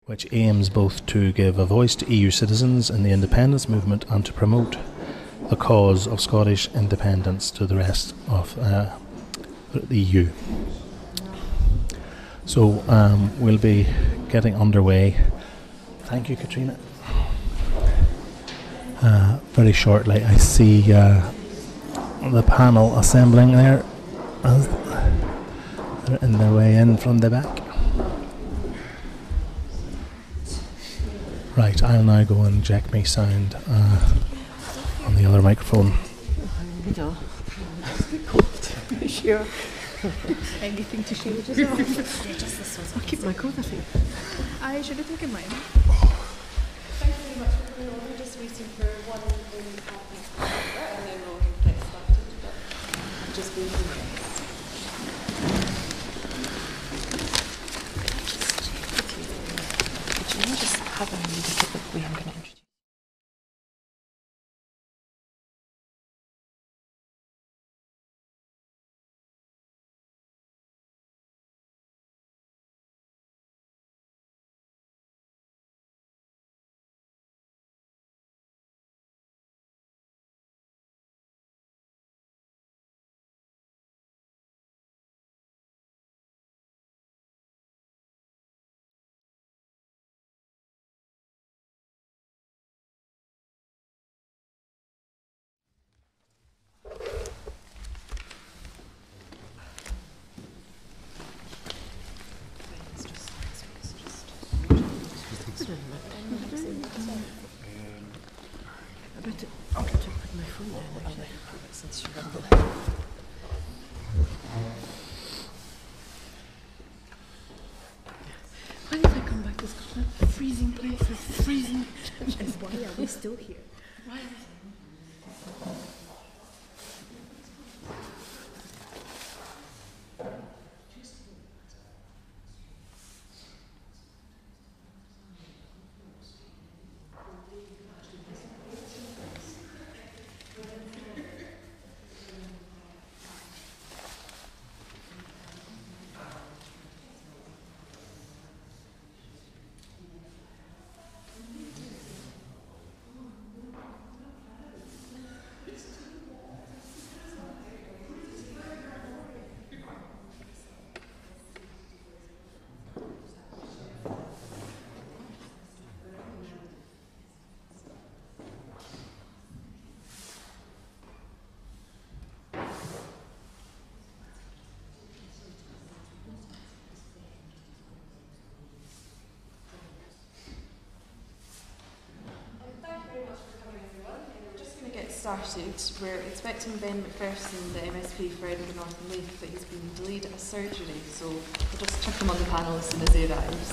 which aims both to give a voice to EU citizens in the independence movement and to promote the cause of Scottish independence to the rest of the EU. So we'll be getting underway. Thank you, Katrina. Very shortly. I see the panel assembling there. They're in their way in from the back. Right, I'll now go and check my sound on the other microphone. Sure. Anything to share with yourself? Yeah, just this one. I'll keep my coat, I think. I should have taken mine. Thank you very much for coming over. We're just waiting for one and then we'll get started. But just waiting for this. Could you just have a music the way I'm going to introduce? Why did I come back to Scotland? Freezing places, freezing. And why are we still here? Why? Started. We're expecting Ben McPherson, the MSP for Edinburgh North and Leith, but he's been delayed at a surgery, so we'll just chuck him on the panel as soon as he arrives.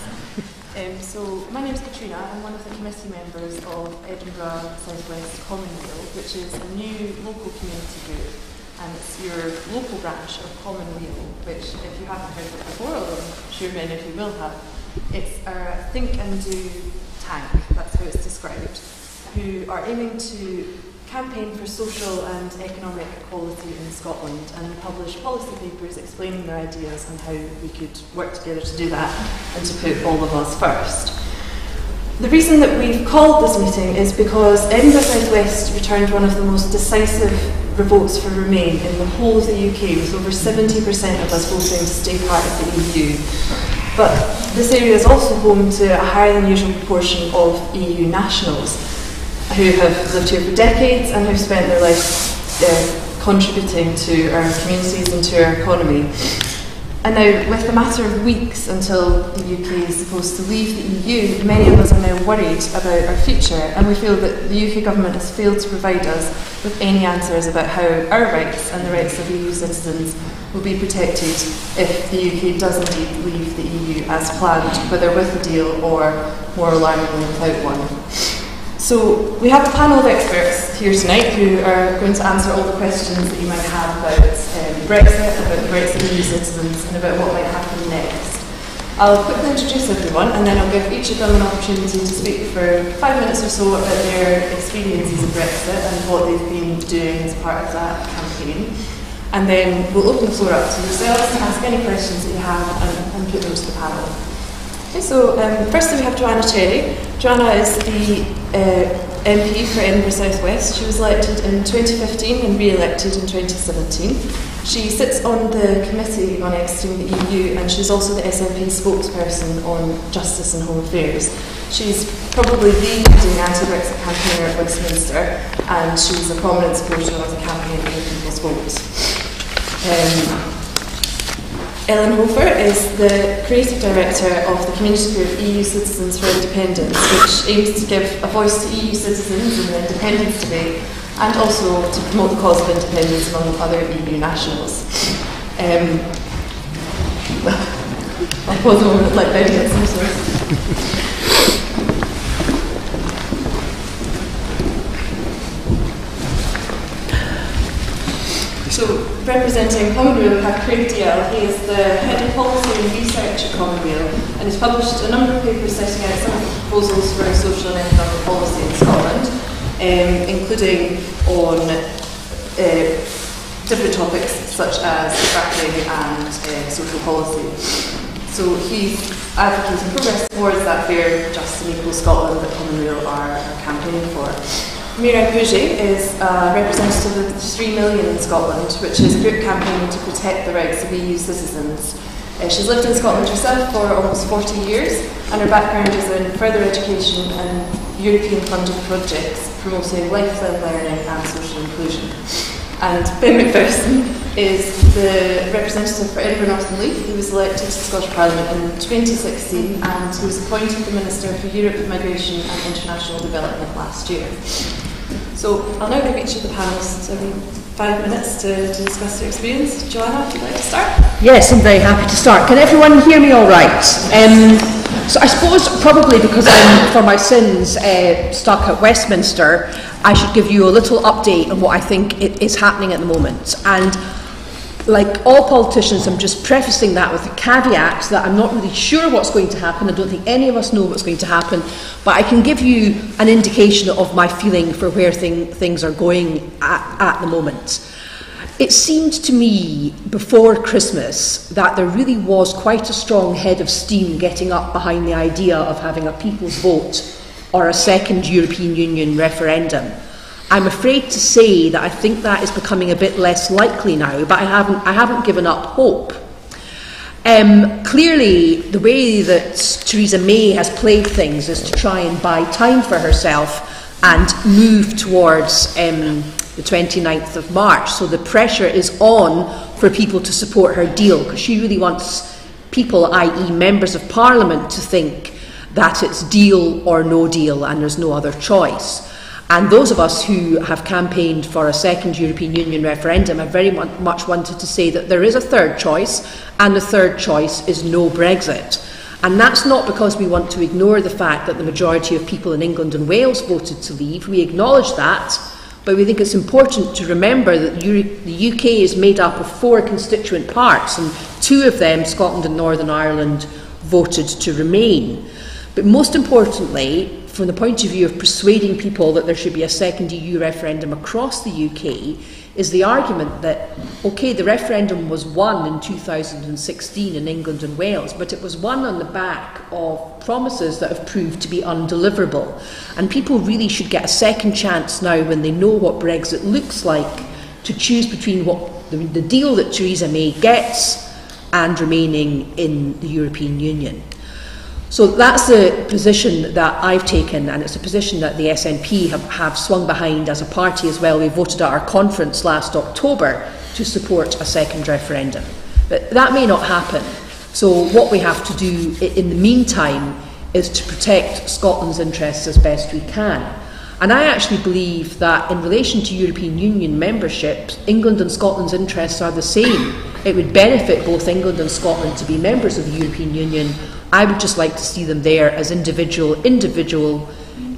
So my name is Katrina. I'm one of the committee members of Edinburgh South West Commonweal, which is a new local community group, and it's your local branch of Commonweal, which, if you haven't heard of it before, although I'm sure many of you will have, it's a think and do tank, that's how it's described, who are aiming to campaign for social and economic equality in Scotland and publish policy papers explaining their ideas and how we could work together to do that and to put all of us first. The reason that we've called this meeting is because Edinburgh South West returned one of the most decisive revolts for Remain in the whole of the UK, with over 70% of us voting to stay part of the EU. But this area is also home to a higher than usual proportion of EU nationals who have lived here for decades and who've spent their life contributing to our communities and to our economy. And now, with the matter of weeks until the UK is supposed to leave the EU, many of us are now worried about our future, and we feel that the UK government has failed to provide us with any answers about how our rights and the rights of EU citizens will be protected if the UK does indeed leave the EU as planned, whether with a deal or, more alarmingly, without one. So we have a panel of experts here tonight who are going to answer all the questions that you might have about Brexit, about the rights of EU citizens, and about what might happen next. I'll quickly introduce everyone, and then I'll give each of them an opportunity to speak for 5 minutes or so about their experiences of Brexit and what they've been doing as part of that campaign. And then we'll open the floor up to yourselves to ask any questions that you have and put them to the panel. Okay, so firstly we have Joanna Cherry. Joanna is the MP for Edinburgh South West. She was elected in 2015 and re-elected in 2017. She sits on the Committee on Exiting the EU, and she's also the SNP spokesperson on Justice and Home Affairs. She's probably the leading anti-Brexit campaigner at Westminster, and she's a prominent supporter of the campaign for the People's Vote. Ellen Hofer is the creative director of the community group EU Citizens for Independence, which aims to give a voice to EU citizens in the independence debate and also to promote the cause of independence among other EU nationals. I'll pause a moment, let Betty get some sense. So, representing Commonweal, we have Craig DL. He is the head of policy and research at Commonweal, and he's published a number of papers setting out some of the proposals for social and economic policy in Scotland, including on different topics such as fracking and social policy. So he's advocating progress towards that fair, just and equal Scotland that Commonweal are campaigning for. Mira Pouget is a representative of the 3 Million in Scotland, which is a group campaigning to protect the rights of EU citizens. She's lived in Scotland herself for almost 40 years, and her background is in further education and European-funded projects promoting lifelong learning and social inclusion. And Ben McPherson is the representative for Edinburgh North and Leith. He was elected to the Scottish Parliament in 2016, and he was appointed the Minister for Europe, Migration and International Development last year. So I'll now give each of the panellists 5 minutes to discuss their experience. Joanna, would you like to start? Yes, I'm very happy to start. Can everyone hear me all right? So I suppose probably because I'm, for my sins, stuck at Westminster, I should give you a little update on what I think is happening at the moment. And like all politicians, I'm just prefacing that with the caveat that I'm not really sure what's going to happen. I don't think any of us know what's going to happen, but I can give you an indication of my feeling for where things are going at the moment. It seemed to me before Christmas that there really was quite a strong head of steam getting up behind the idea of having a people's vote or a second European Union referendum. I'm afraid to say that I think that is becoming a bit less likely now, but I haven't given up hope. Clearly, the way that Theresa May has played things is to try and buy time for herself and move towards the 29th of March. So the pressure is on for people to support her deal, because she really wants people, i.e. members of Parliament, to think that it's deal or no deal and there's no other choice. And those of us who have campaigned for a second European Union referendum have very much wanted to say that there is a third choice, and the third choice is no Brexit. And that's not because we want to ignore the fact that the majority of people in England and Wales voted to leave. We acknowledge that, but we think it's important to remember that the UK is made up of 4 constituent parts, and 2 of them, Scotland and Northern Ireland, voted to remain. But most importantly, from the point of view of persuading people that there should be a second EU referendum across the UK, is the argument that, OK, the referendum was won in 2016 in England and Wales, but it was won on the back of promises that have proved to be undeliverable. And people really should get a second chance now, when they know what Brexit looks like, to choose between what the deal that Theresa May gets and remaining in the European Union. So that's the position that I've taken, and it's a position that the SNP have swung behind as a party as well. We voted at our conference last October to support a second referendum. But that may not happen. So what we have to do in the meantime is to protect Scotland's interests as best we can. And I actually believe that in relation to European Union membership, England and Scotland's interests are the same. It would benefit both England and Scotland to be members of the European Union. I would just like to see them there as individual,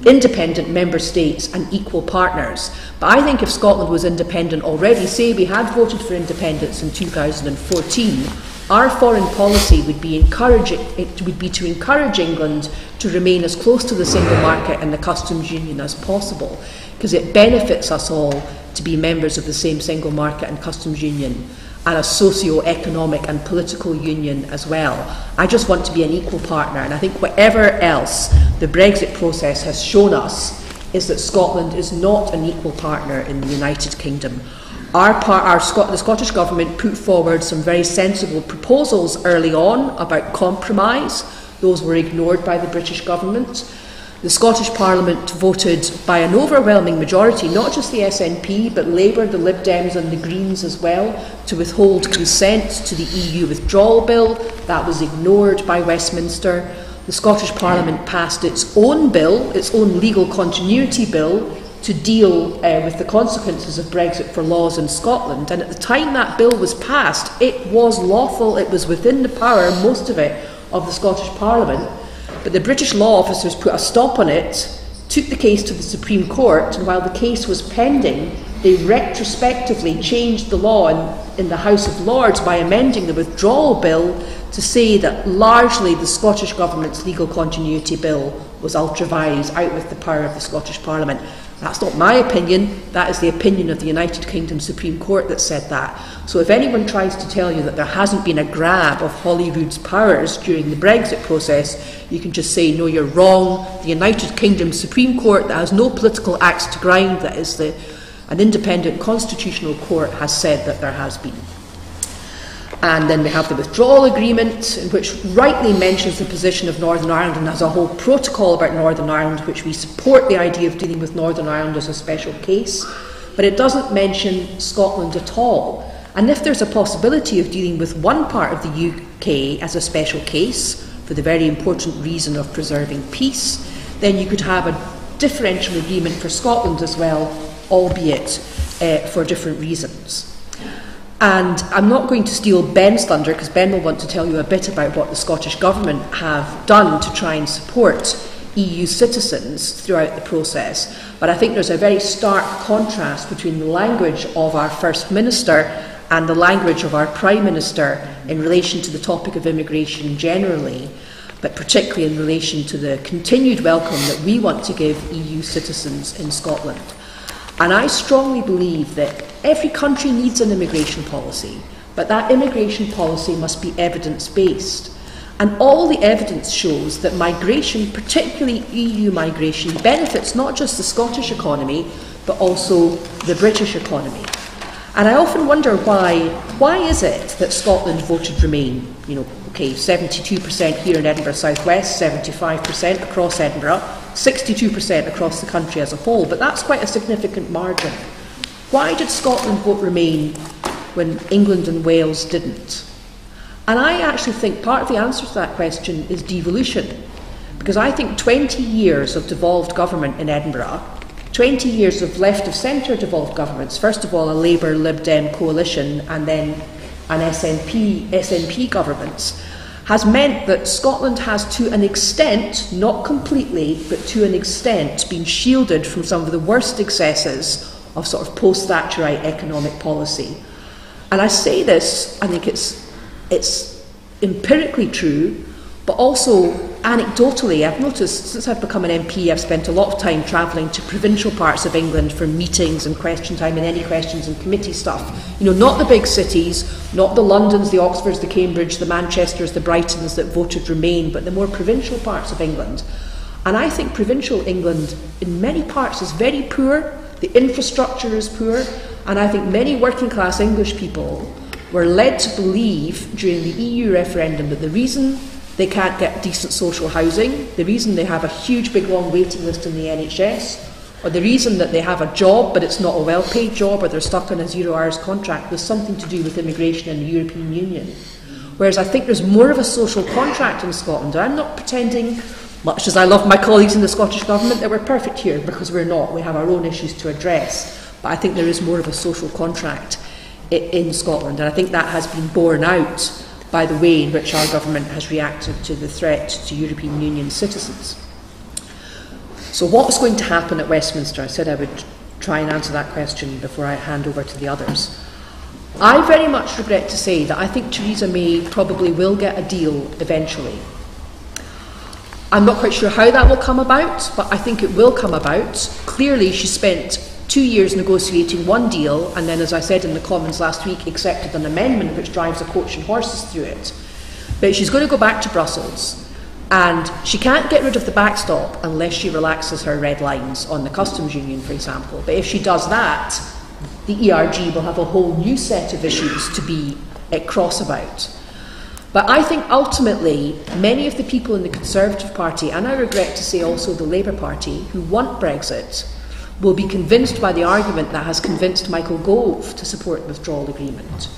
independent member states and equal partners. But I think if Scotland was independent already, say we had voted for independence in 2014, our foreign policy would be to encourage England to remain as close to the single market and the customs union as possible, because it benefits us all to be members of the same single market and customs union. and a socio-economic and political union as well. I just want to be an equal partner, and I think whatever else the Brexit process has shown us is that Scotland is not an equal partner in the United Kingdom. The Scottish Government put forward some very sensible proposals early on about compromise. Those were ignored by the British Government. The Scottish Parliament voted by an overwhelming majority, not just the SNP, but Labour, the Lib Dems and the Greens as well, to withhold consent to the EU withdrawal bill. That was ignored by Westminster. The Scottish Parliament passed its own bill, its own legal continuity bill, to deal with the consequences of Brexit for laws in Scotland. And at the time that bill was passed, it was lawful, it was within the power, most of it, of the Scottish Parliament. But the British law officers put a stop on it, took the case to the Supreme Court, and while the case was pending, they retrospectively changed the law in the House of Lords by amending the withdrawal bill to say that largely the Scottish Government's legal continuity bill was ultra vires, out with the power of the Scottish Parliament. That's not my opinion, that is the opinion of the United Kingdom Supreme Court that said that. So if anyone tries to tell you that there hasn't been a grab of Holyrood's powers during the Brexit process, you can just say, no, you're wrong. The United Kingdom Supreme Court, that has no political axe to grind, that is an independent constitutional court, has said that there has been. And then we have the withdrawal agreement, which rightly mentions the position of Northern Ireland and has a whole protocol about Northern Ireland, which we support the idea of dealing with Northern Ireland as a special case, but it doesn't mention Scotland at all. And if there's a possibility of dealing with one part of the UK as a special case, for the very important reason of preserving peace, then you could have a differential agreement for Scotland as well, albeit for different reasons. And I'm not going to steal Ben's thunder, because Ben will want to tell you a bit about what the Scottish Government have done to try and support EU citizens throughout the process. But I think there's a very stark contrast between the language of our First Minister and the language of our Prime Minister in relation to the topic of immigration generally, but particularly in relation to the continued welcome that we want to give EU citizens in Scotland. And I strongly believe that every country needs an immigration policy, but that immigration policy must be evidence-based. And all the evidence shows that migration, particularly EU migration, benefits not just the Scottish economy, but also the British economy. And I often wonder why is it that Scotland voted Remain? You know, okay, 72% here in Edinburgh South West, 75% across Edinburgh, 62% across the country as a whole, but that's quite a significant margin. Why did Scotland vote Remain when England and Wales didn't? And I actually think part of the answer to that question is devolution, because I think 20 years of devolved government in Edinburgh, 20 years of left-of-centre devolved governments, first of all a Labour Lib Dem coalition and then an SNP governments, has meant that Scotland has to an extent, not completely, but to an extent, been shielded from some of the worst excesses of sort of post-Thatcherite economic policy. And I say this, I think it's empirically true, but also anecdotally. I've noticed since I've become an MP, I've spent a lot of time travelling to provincial parts of England for meetings and question time and any questions and committee stuff. You know, not the big cities, not the Londons, the Oxfords, the Cambridge, the Manchesters, the Brightons that voted Remain, but the more provincial parts of England. And I think provincial England in many parts is very poor, the infrastructure is poor, and I think many working class English people were led to believe during the EU referendum that the reason they can't get decent social housing, the reason they have a huge big long waiting list in the NHS, or the reason that they have a job but it's not a well-paid job or they're stuck on a 0 hours contract was something to do with immigration in the European Union. Whereas I think there's more of a social contract in Scotland. I'm not pretending, much as I love my colleagues in the Scottish Government, that we're perfect here, because we're not. We have our own issues to address. But I think there is more of a social contract in Scotland, and I think that has been borne out by the way in which our government has reacted to the threat to European Union citizens. So what's going to happen at Westminster? I said I would try and answer that question before I hand over to the others. I very much regret to say that I think Theresa May probably will get a deal eventually. I'm not quite sure how that will come about, but I think it will come about. Clearly she spent 2 years negotiating one deal, and then, as I said in the Commons last week, accepted an amendment which drives a coach and horses through it. But she's going to go back to Brussels, and she can't get rid of the backstop unless she relaxes her red lines on the customs union, for example. But if she does that, the ERG will have a whole new set of issues to be cross about. But I think ultimately many of the people in the Conservative Party, and I regret to say also the Labour Party, who want Brexit, will be convinced by the argument that has convinced Michael Gove to support the withdrawal agreement,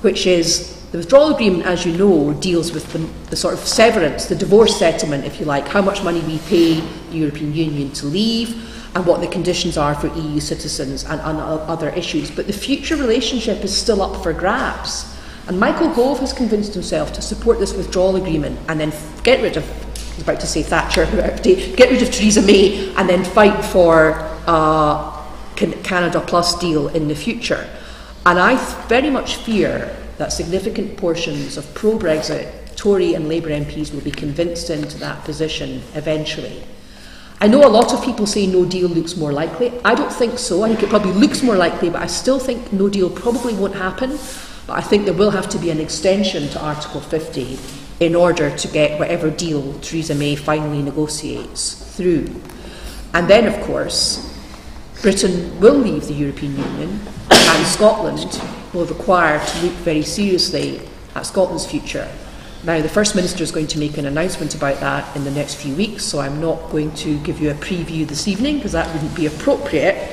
which is the withdrawal agreement, as you know, deals with the sort of severance, the divorce settlement, if you like, how much money we pay the European Union to leave, and what the conditions are for EU citizens and other issues. But the future relationship is still up for grabs. And Michael Gove has convinced himself to support this withdrawal agreement and then get rid of, I was about to say Thatcher, get rid of Theresa May and then fight for a Canada Plus deal in the future. And I very much fear that significant portions of pro-Brexit Tory and Labour MPs will be convinced into that position eventually. I know a lot of people say no deal looks more likely. I don't think so. I think it probably looks more likely, but I still think no deal probably won't happen. But I think there will have to be an extension to Article 50 in order to get whatever deal Theresa May finally negotiates through. And then, of course, Britain will leave the European Union, and Scotland will require to look very seriously at Scotland's future. Now, the First Minister is going to make an announcement about that in the next few weeks, so I'm not going to give you a preview this evening, because that wouldn't be appropriate.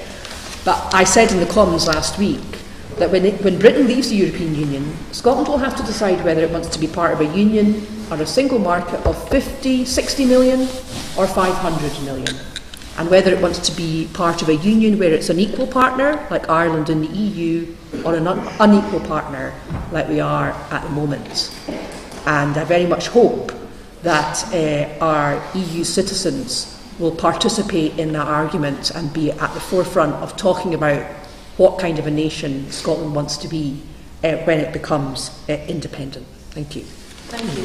But I said in the Commons last week that when Britain leaves the European Union, Scotland will have to decide whether it wants to be part of a union or a single market of 50, 60 million or 500 million, and whether it wants to be part of a union where it's an equal partner, like Ireland in the EU, or an unequal partner, like we are at the moment. And I very much hope that our EU citizens will participate in that argument and be at the forefront of talking about what kind of a nation Scotland wants to be when it becomes independent. Thank you. Thank you.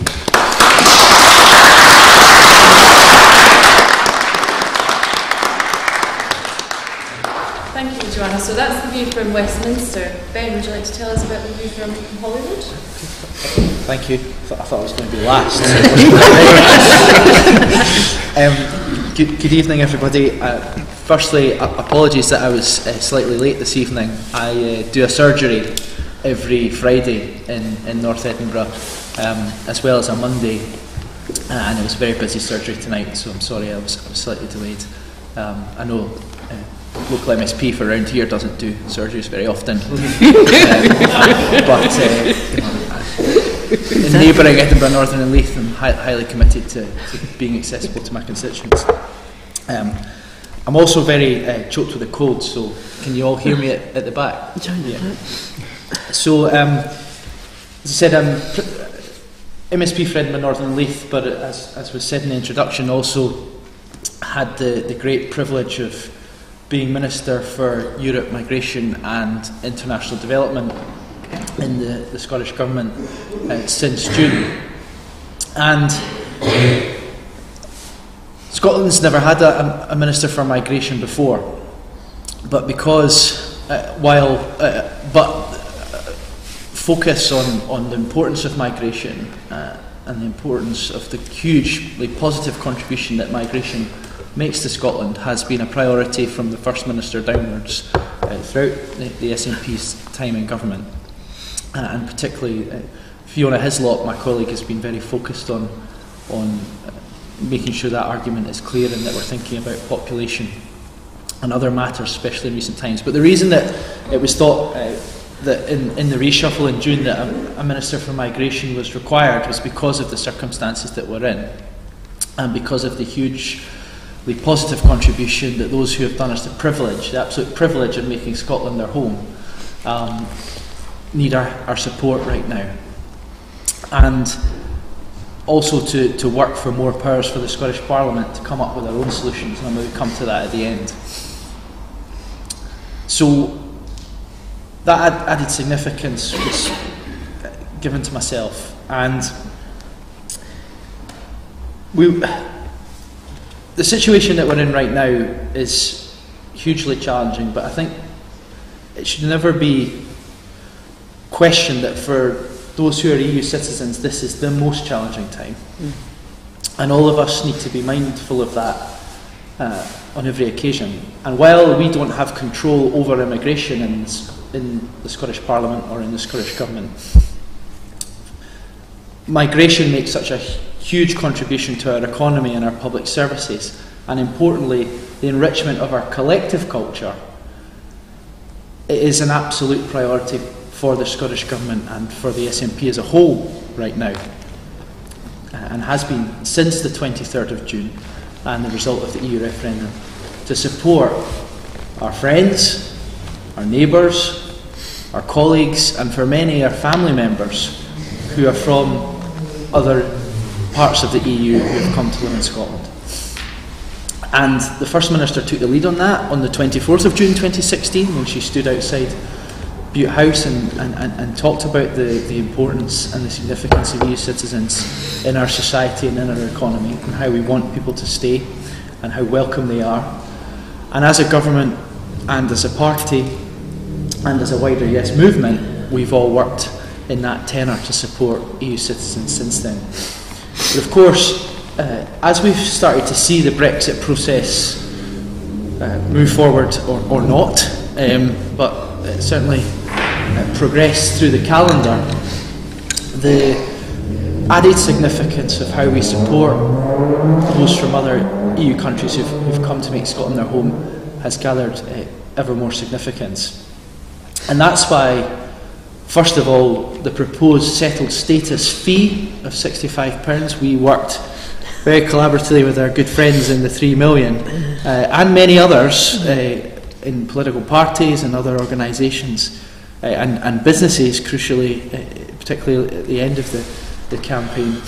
Thank you, Joanna. So that's the view from Westminster. Ben, would you like to tell us about the view from Hollywood? Thank you. I thought I was going to be last. Good evening, everybody. Firstly, apologies that I was slightly late this evening. I do a surgery every Friday in North Edinburgh, as well as a Monday, and it was a very busy surgery tonight, so I'm sorry I was slightly delayed. I know local MSP for around here doesn't do surgeries very often, but in neighbouring Edinburgh, Northern and Leith, I'm highly committed to being accessible to my constituents. I'm also very choked with a cold, so can you all hear me at the back? Yeah. So, as I said, I'm MSP for Edinburgh, Northern and Leith, but as was said in the introduction, also had the great privilege of being Minister for Europe, Migration and International Development in the Scottish Government since June. And Scotland's never had a Minister for Migration before, but because focus on the importance of migration and the importance of the hugely positive contribution that migration makes to Scotland has been a priority from the First Minister downwards throughout the SNP's time in government, and particularly Fiona Hislop, my colleague, has been very focused on making sure that argument is clear and that we're thinking about population and other matters, especially in recent times. But the reason that it was thought that in the reshuffle in June that a Minister for Migration was required was because of the circumstances that we're in, and because of the hugely positive contribution that those who have done us the absolute privilege of making Scotland their home, need our support right now. And also to work for more powers for the Scottish Parliament to come up with our own solutions, and I'm going to come to that at the end. So that added significance was given to myself, and the situation that we're in right now is hugely challenging, but I think it should never be questioned that for those who are EU citizens, this is the most challenging time. And all of us need to be mindful of that on every occasion. And while we don't have control over immigration in the Scottish Parliament or in the Scottish Government, migration makes such a huge contribution to our economy and our public services, and importantly, the enrichment of our collective culture. It is an absolute priority for the Scottish Government and for the SNP as a whole right now, and has been since the 23rd of June and the result of the EU referendum, to support our friends, our neighbours, our colleagues, and for many our family members who are from other parts of the EU who have come to live in Scotland. And the First Minister took the lead on that on the 24th of June 2016 when she stood outside Bute House and talked about the importance and the significance of EU citizens in our society and in our economy, and how we want people to stay and how welcome they are. And as a government and as a party and as a wider Yes movement, we've all worked in that tenor to support EU citizens since then. But of course, as we've started to see the Brexit process move forward or not, but certainly progress through the calendar, the added significance of how we support those from other EU countries who've come to make Scotland their home has gathered ever more significance. And that's why, first of all, the proposed settled status fee of £65, we worked very collaboratively with our good friends in the 3 Million and many others in political parties and other organisations and businesses, crucially, particularly at the end of the campaign,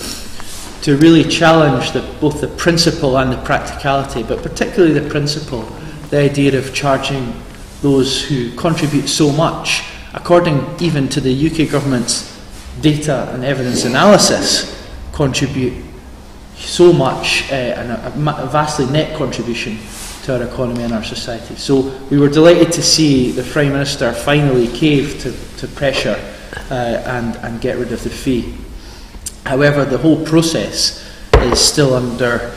to really challenge both the principle and the practicality, but particularly the principle, the idea of charging those who contribute so much, according even to the UK government's data and evidence analysis, contribute so much and a vastly net contribution to our economy and our society. So we were delighted to see the Prime Minister finally cave to pressure and get rid of the fee. However, the whole process is still under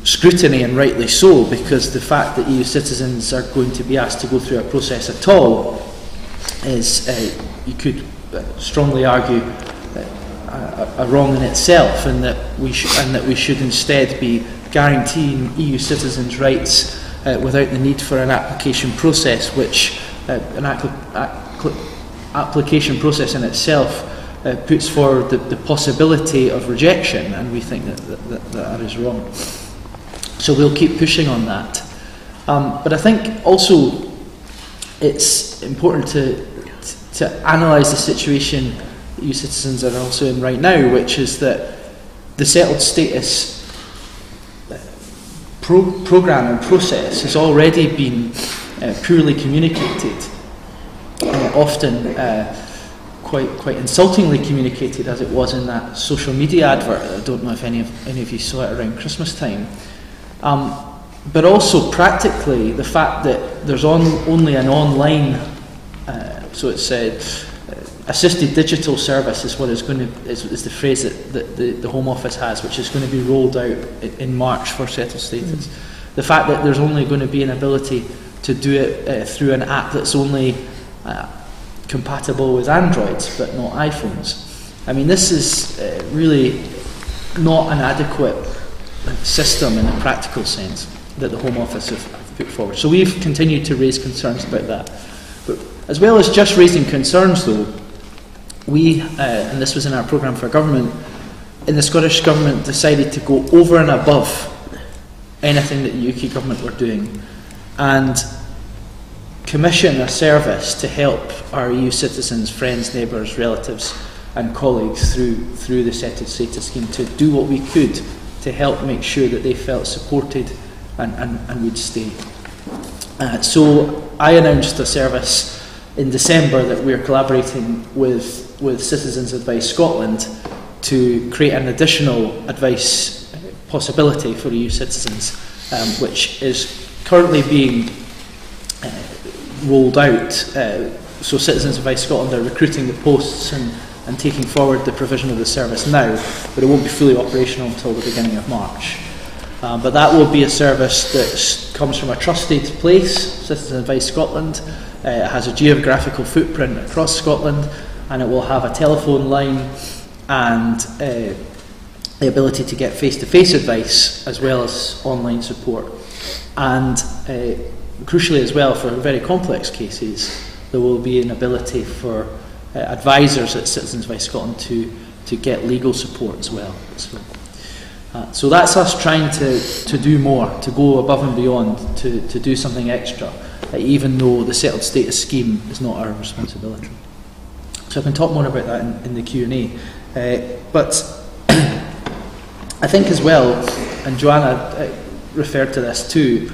scrutiny, and rightly so, because the fact that EU citizens are going to be asked to go through a process at all is, you could strongly argue, a wrong in itself, and that we should instead be guaranteeing EU citizens' rights without the need for an application process, which an application process in itself puts forward the possibility of rejection, and we think that is wrong. So we'll keep pushing on that. But I think also it's important to analyse the situation that EU citizens are also in right now, which is that the settled status programme and process has already been poorly communicated, often quite insultingly communicated, as it was in that social media advert. I don't know if any of you saw it around Christmas time. But also practically, the fact that there's only an online, so it's assisted digital service is what is the phrase that the Home Office has, which is going to be rolled out in March for settled status. The fact that there's only going to be an ability to do it through an app that's only compatible with Androids but not iPhones. I mean, this is really not an adequate system in a practical sense that the Home Office have put forward. So we've continued to raise concerns about that. But as well as just raising concerns, though, we, and this was in our programme for government, in the Scottish Government decided to go over and above anything that the UK Government were doing and commission a service to help our EU citizens, friends, neighbours, relatives and colleagues through the settled status scheme, to do what we could to help make sure that they felt supported and would stay. So I announced a service in December that we're collaborating with Citizens Advice Scotland to create an additional advice possibility for EU citizens, which is currently being rolled out. So Citizens Advice Scotland are recruiting the posts and taking forward the provision of the service now, but it won't be fully operational until the beginning of March. But that will be a service that comes from a trusted place, Citizens Advice Scotland. It has a geographical footprint across Scotland, and it will have a telephone line and the ability to get face-to-face advice as well as online support. And crucially as well, for very complex cases, there will be an ability for advisors at Citizens Advice Scotland to get legal support as well. So that's us trying to do more, to go above and beyond, to do something extra, even though the settled status scheme is not our responsibility. So I can talk more about that in the Q&A. But I think as well, and Joanna referred to this too,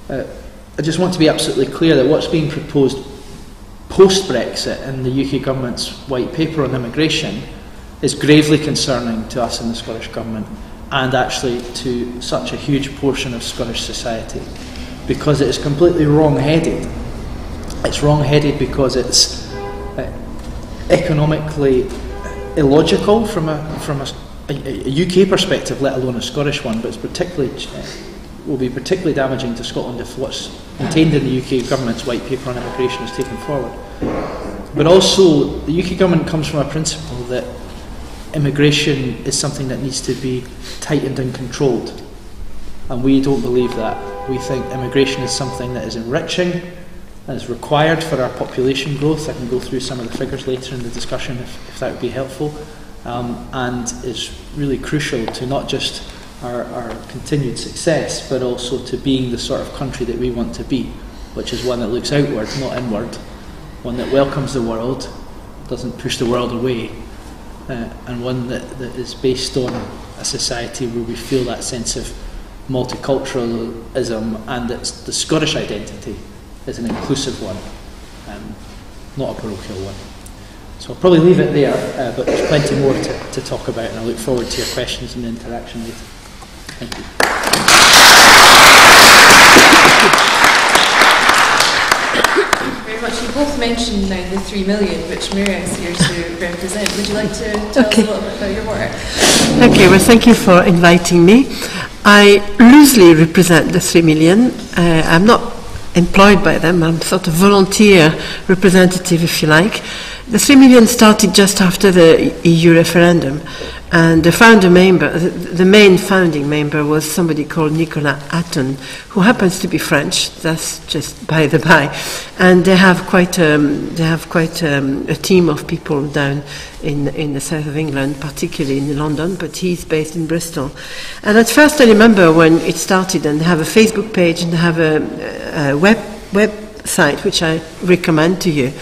I just want to be absolutely clear that what's being proposed post-Brexit in the UK Government's White Paper on immigration is gravely concerning to us in the Scottish Government, and actually to such a huge portion of Scottish society, because it is completely wrong-headed. It's wrong-headed because it's economically illogical from a UK perspective, let alone a Scottish one, but it's will be particularly damaging to Scotland if what's contained in the UK Government's White Paper on immigration is taken forward. But also, the UK Government comes from a principle that immigration is something that needs to be tightened and controlled. And we don't believe that. We think immigration is something that is enriching, and is required for our population growth. I can go through some of the figures later in the discussion if that would be helpful. And is really crucial to not just our continued success, but also to being the sort of country that we want to be, which is one that looks outward, not inward, one that welcomes the world, doesn't push the world away, and one that is based on a society where we feel that sense of multiculturalism, and that the Scottish identity is an inclusive one, not a parochial one. So I'll probably leave it there, but there's plenty more to talk about, and I look forward to your questions and the interaction later. Thank you. Very much. You both mentioned now the 3 million, which Miriam is here to represent. Would you like to tell us a little bit about your work? Okay, well, thank you for inviting me. I loosely represent the 3 million. I'm not employed by them. I'm sort of volunteer representative, if you like. The 3 million started just after the EU referendum, and the founder member, the main founding member, was somebody called Nicolas Hatton, who happens to be French. That's just by the by, and they have quite a team of people down in the south of England, particularly in London, but he's based in Bristol. And at first, I remember when it started, and they have a Facebook page and they have a website which I recommend to you.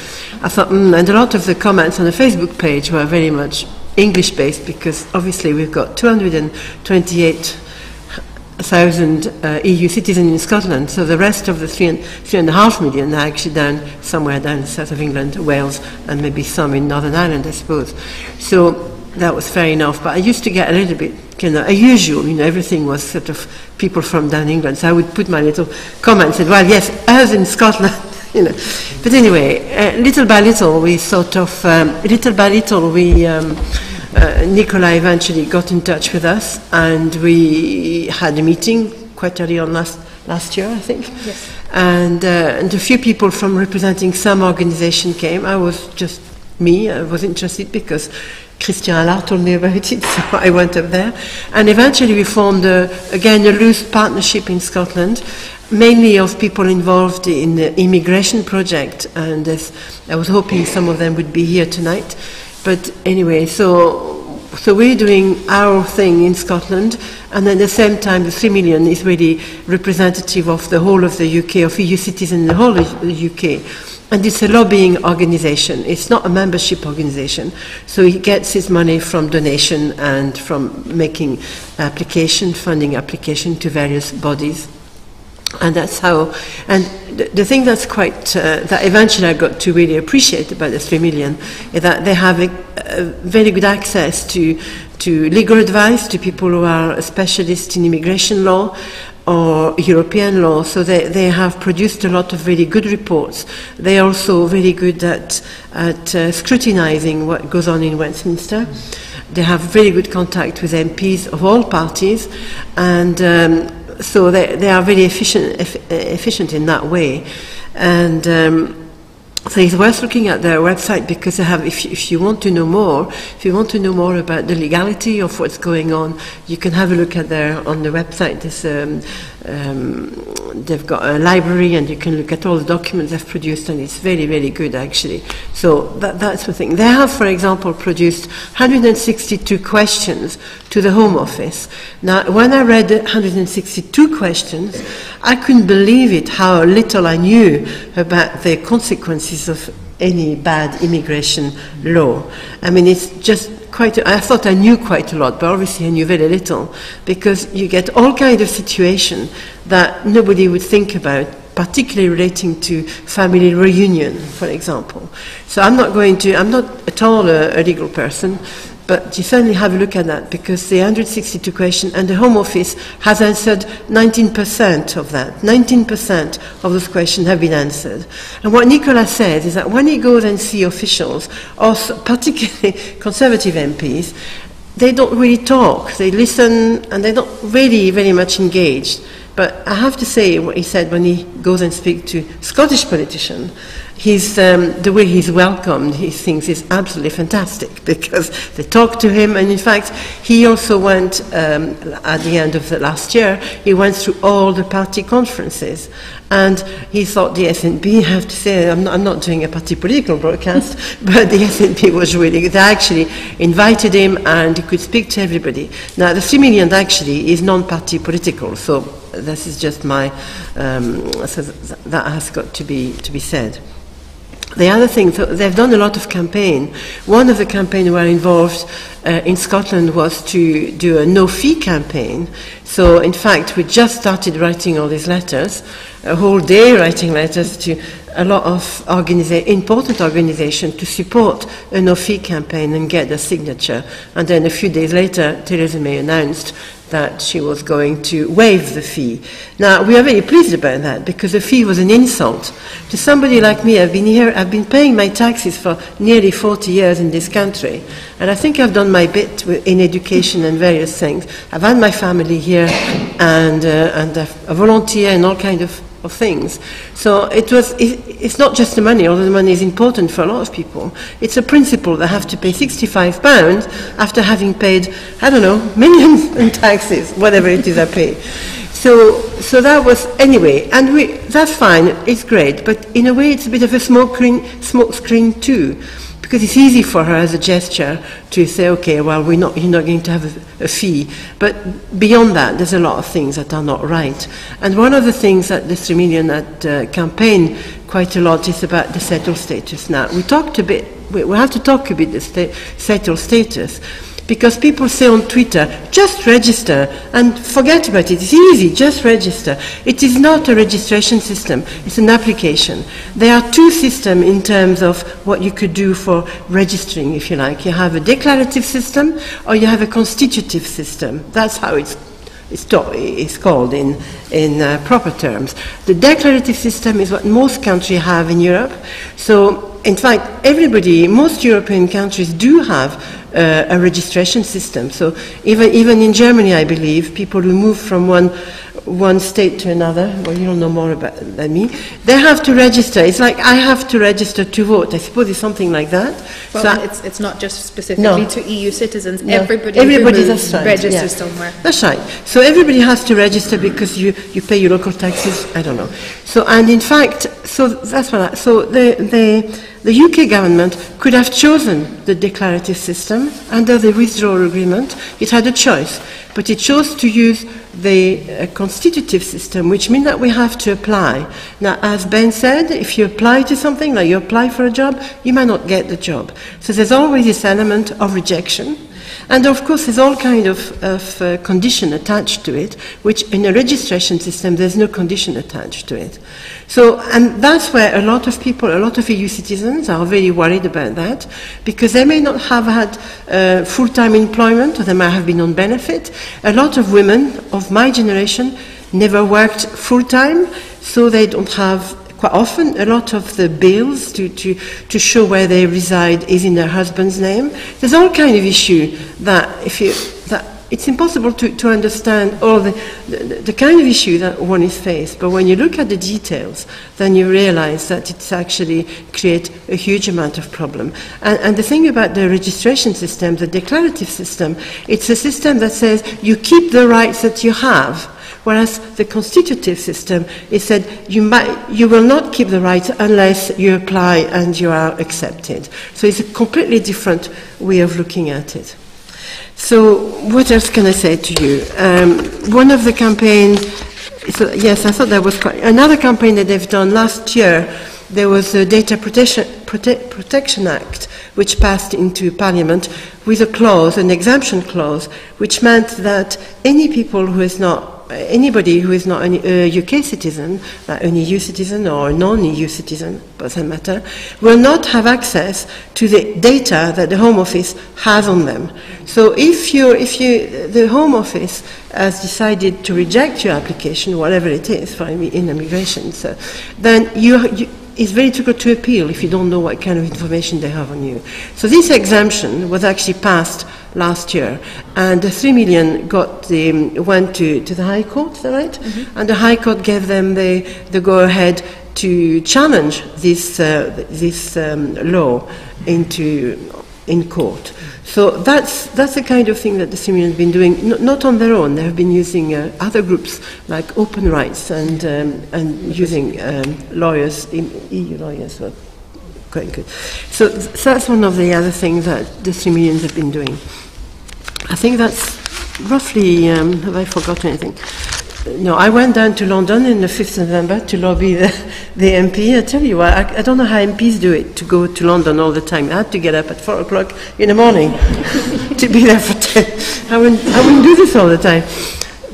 I thought, and a lot of the comments on the Facebook page were very much English-based, because obviously we've got 228,000 EU citizens in Scotland, so the rest of the 3.5 million are actually somewhere down in the south of England, Wales, and maybe some in Northern Ireland, I suppose. So that was fair enough, but I used to get a little bit, unusual, everything was sort of people from down England, so I would put my little comment and say, well, yes, us in Scotland, But anyway, little by little, Nicola eventually got in touch with us, and we had a meeting quite early on last year, I think. Yes. And a few people from representing some organisation came. I was just me. I was interested because Christian Allard told me about it, so I went up there. And eventually we formed, again, a loose partnership in Scotland, mainly of people involved in the immigration project, and I was hoping some of them would be here tonight. But anyway, so we're doing our thing in Scotland, and at the same time the 3 million is really representative of the whole of the UK, of EU citizens in the whole of the UK. And it's a lobbying organisation. It's not a membership organisation. So he gets his money from donation and from making funding application to various bodies. And that's how, and the thing that's that eventually I got to really appreciate about the 3 million is that they have a very good access to legal advice, to people who are specialists in immigration law, or European law, so they have produced a lot of really good reports. They are also very good at scrutinizing what goes on in Westminster. They have very good contact with MPs of all parties, and so they are very efficient in that way. And so it's worth looking at their website, because they have, if you want to know more about the legality of what's going on, you can have a look at on the website. They've got a library, and you can look at all the documents they've produced, and it's very, very good, actually. So that's the thing. They have, for example, produced 162 questions to the Home Office. Now, when I read 162 questions, I couldn't believe it, how little I knew about the consequences of any bad immigration law. I mean, it's just I thought I knew quite a lot, but obviously I knew very little, because you get all kinds of situations that nobody would think about, particularly relating to family reunion, for example. So I'm not at all a legal person, but you certainly have a look at that, because the 162 questions, and the Home Office has answered 19% of that. 19% of those questions have been answered. And what Nicola says is that when he goes and sees officials, or particularly Conservative MPs, they don't really talk. They listen, and they're not really very much engaged. But I have to say what he said when he goes and speaks to Scottish politicians. The way he's welcomed, he thinks is absolutely fantastic, because they talk to him, and in fact, he also went, at the end of the last year, he went through all the party conferences, and he thought the SNP, I have to say, I'm not doing a party political broadcast, but the SNP was really good. They actually invited him, and he could speak to everybody. Now, the 3 million actually is non-party political, so this is just my, so that has got to be said. The other thing, so they've done a lot of campaign. One of the campaigns who were involved in Scotland was to do a no-fee campaign. So, in fact, we just started writing all these letters, a whole day writing letters to a lot of important organizations to support a no-fee campaign and get a signature. And then a few days later, Theresa May announced that she was going to waive the fee. Now, we are very pleased about that, because the fee was an insult. To somebody like me, I've been paying my taxes for nearly 40 years in this country, and I think I've done my bit in education and various things. I've had my family here, and I volunteer in all kinds of things. So it's not just the money, although the money is important for a lot of people. It's a principle that have to pay £65 after having paid, I don't know, millions in taxes, whatever it is I pay. So that was, anyway, and that's fine, it's great, but in a way it's a bit of a smoke screen too, because it's easy for her as a gesture to say, okay, well, you're not going to have a fee. But beyond that, there's a lot of things that are not right. And one of the things that the 3 Million campaign quite a lot is about the settled status. Now, we have to talk a bit the settled status, because people say on Twitter, just register and forget about it. It's easy, just register. It is not a registration system, it's an application. There are two systems in terms of what you could do for registering, if you like. You have a declarative system, or you have a constitutive system. That's how it's called in proper terms. The declarative system is what most countries have in Europe. So, in fact, most European countries do have a registration system. So even in Germany, I believe, people who move from one state to another, well, you don't know more about than me, they have to register. It's like I have to register to vote. I suppose it's something like that. Well, so it's not just specifically to EU citizens. No. Everybody that's right, registers somewhere. That's right. So everybody has to register because you pay your local taxes. I don't know. So, and in fact, so that's what. So the UK government could have chosen the declarative system under the withdrawal agreement. It had a choice, but it chose to use the constitutive system, which means that we have to apply. Now, as Ben said, if you apply to something, like you apply for a job, you might not get the job. So there's always this element of rejection. And of course, there's all kind of condition attached to it, which in a registration system, there's no condition attached to it. So, and that's where a lot of people, a lot of EU citizens are very worried about that, because they may not have had full-time employment, or they might have been on benefit. A lot of women of my generation never worked full-time, so they don't have, quite often, a lot of the bills to show where they reside is in their husband's name. There's all kind of issue that it's impossible to understand all the kind of issue that one is faced. But when you look at the details, then you realize that it's actually create a huge amount of problem. And the thing about the registration system, the declarative system, it's a system that says you keep the rights that you have. Whereas the constitutive system, it said you will not keep the rights unless you apply and you are accepted. So it's a completely different way of looking at it. So what else can I say to you? One of the campaigns, yes, I thought that was quite, another campaign that they've done last year, there was a Data Protection Act, which passed into Parliament with a clause, an exemption clause, which meant that anybody who is not a UK citizen, an EU citizen or a non-EU citizen, doesn't matter, will not have access to the data that the Home Office has on them. So if the Home Office has decided to reject your application, whatever it is, for immigration, so, then it's very difficult to appeal if you don't know what kind of information they have on you. So this exemption was actually passed last year, and the 3 million went to the High Court, is that right? Mm-hmm. And the High Court gave them the go-ahead to challenge this law in court. So that's the kind of thing that the 3 million have been doing, not on their own. They have been using other groups like Open Rights and using lawyers, EU lawyers. So quite good. So that's one of the other things that the 3 million have been doing. I think that's roughly. Have I forgotten anything? No, I went down to London on the 5th of November to lobby the MP. I tell you what, I don't know how MPs do it, to go to London all the time. I had to get up at 4 o'clock in the morning to be there for 10. I wouldn't do this all the time.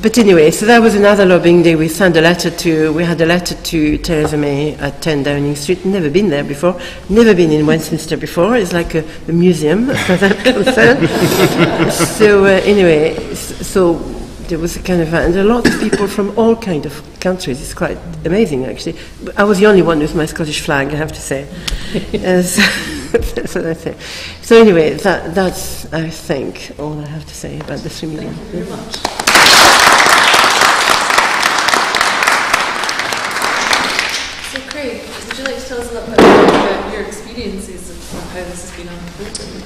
But anyway, so that was another lobbying day. We had a letter to Theresa May at 10 Downing Street. Never been there before. Never been in Westminster before. It's like a museum, as far as I'm concerned. So anyway, so there was a kind of, and a lot of people from all kind of countries. It's quite amazing, actually. I was the only one with my Scottish flag, I have to say. That's what I say. So anyway, that's, I think, all I have to say about the 3 million. Thank you very much. So Craig, would you like to tell us a little bit about your experiences of how this has been unfolding?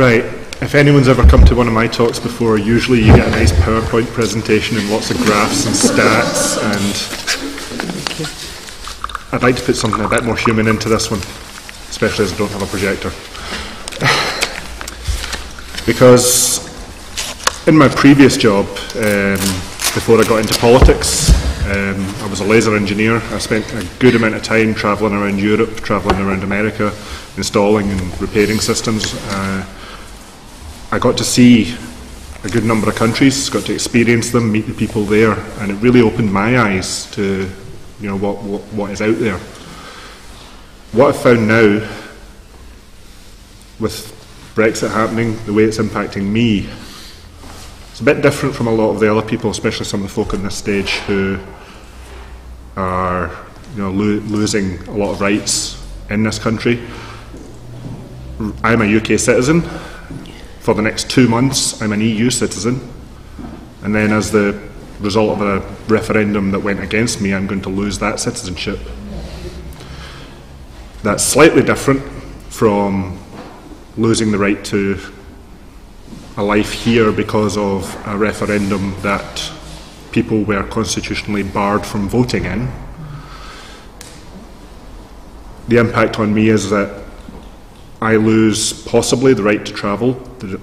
Right. If anyone's ever come to one of my talks before, usually you get a nice PowerPoint presentation and lots of graphs and stats, and I'd like to put something a bit more human into this one, especially as I don't have a projector. Because in my previous job, before I got into politics, I was a laser engineer. I spent a good amount of time travelling around Europe, travelling around America, installing and repairing systems. I got to see a good number of countries, got to experience them, meet the people there, and it really opened my eyes to, what is out there. What I've found now, with Brexit happening, the way it's impacting me, it's a bit different from a lot of the other people, especially some of the folk on this stage who are, losing a lot of rights in this country. I'm a UK citizen. For the next 2 months, I'm an EU citizen, and then as the result of a referendum that went against me, I'm going to lose that citizenship. That's slightly different from losing the right to a life here because of a referendum that people were constitutionally barred from voting in. The impact on me is that I lose possibly the right to travel, the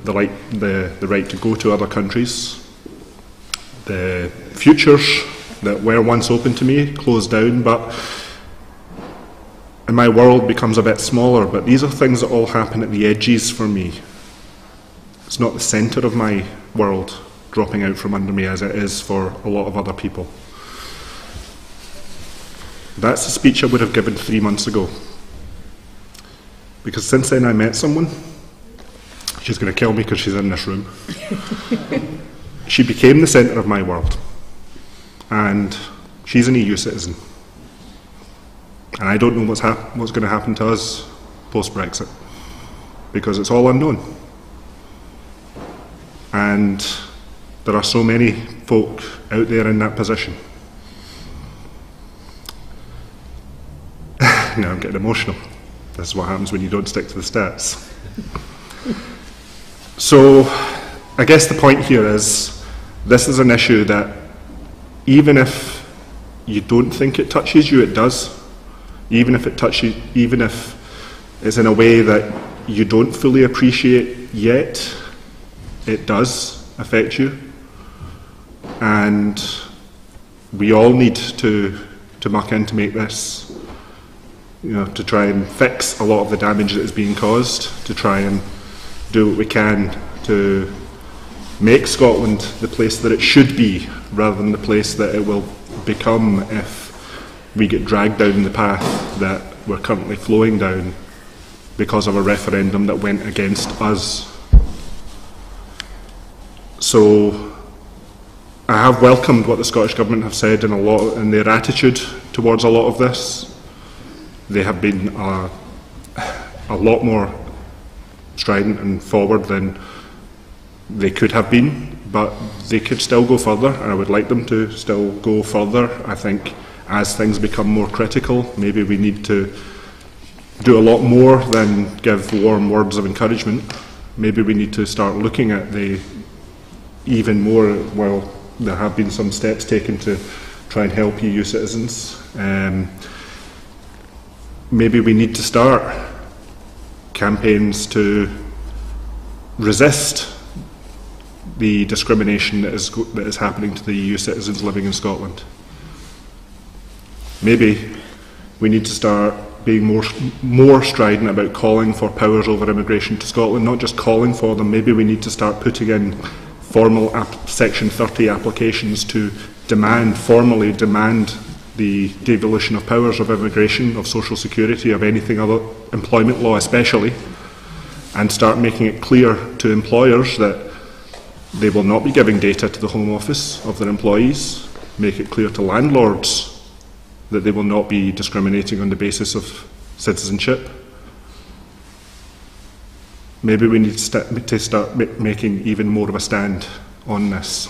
right to go to other countries. The futures that were once open to me close down, and my world becomes a bit smaller. But these are things that all happen at the edges for me. It's not the centre of my world dropping out from under me as it is for a lot of other people. That's the speech I would have given 3 months ago. Because since then I met someone, she's going to kill me because she's in this room. She became the centre of my world. and she's an EU citizen. And I don't know what's going to happen to us post-Brexit, because it's all unknown. And there are so many folk out there in that position. Now I'm getting emotional. This is what happens when you don't stick to the stats. So I guess the point here is, this is an issue that even if you don't think it touches you, it does. Even if it's in a way that you don't fully appreciate yet, it does affect you. And we all need to muck in to make this, to try and fix a lot of the damage that is being caused, to try and do what we can to make Scotland the place that it should be, rather than the place that it will become if we get dragged down the path that we're currently flowing down because of a referendum that went against us. So I have welcomed what the Scottish Government have said in their attitude towards a lot of this. They have been a lot more strident and forward than they could have been, but they could still go further, and I would like them to still go further. I think as things become more critical, maybe we need to do a lot more than give warm words of encouragement. Maybe we need to start looking at even more. Well, there have been some steps taken to try and help EU citizens. Maybe we need to start campaigns to resist the discrimination that is happening to the EU citizens living in Scotland. Maybe we need to start being more strident about calling for powers over immigration to Scotland, not just calling for them. Maybe we need to start putting in formal Section 30 applications to formally demand the devolution of powers of immigration, of social security, of anything other, employment law especially, and start making it clear to employers that they will not be giving data to the Home Office of their employees. Make it clear to landlords that they will not be discriminating on the basis of citizenship. Maybe we need to start making even more of a stand on this.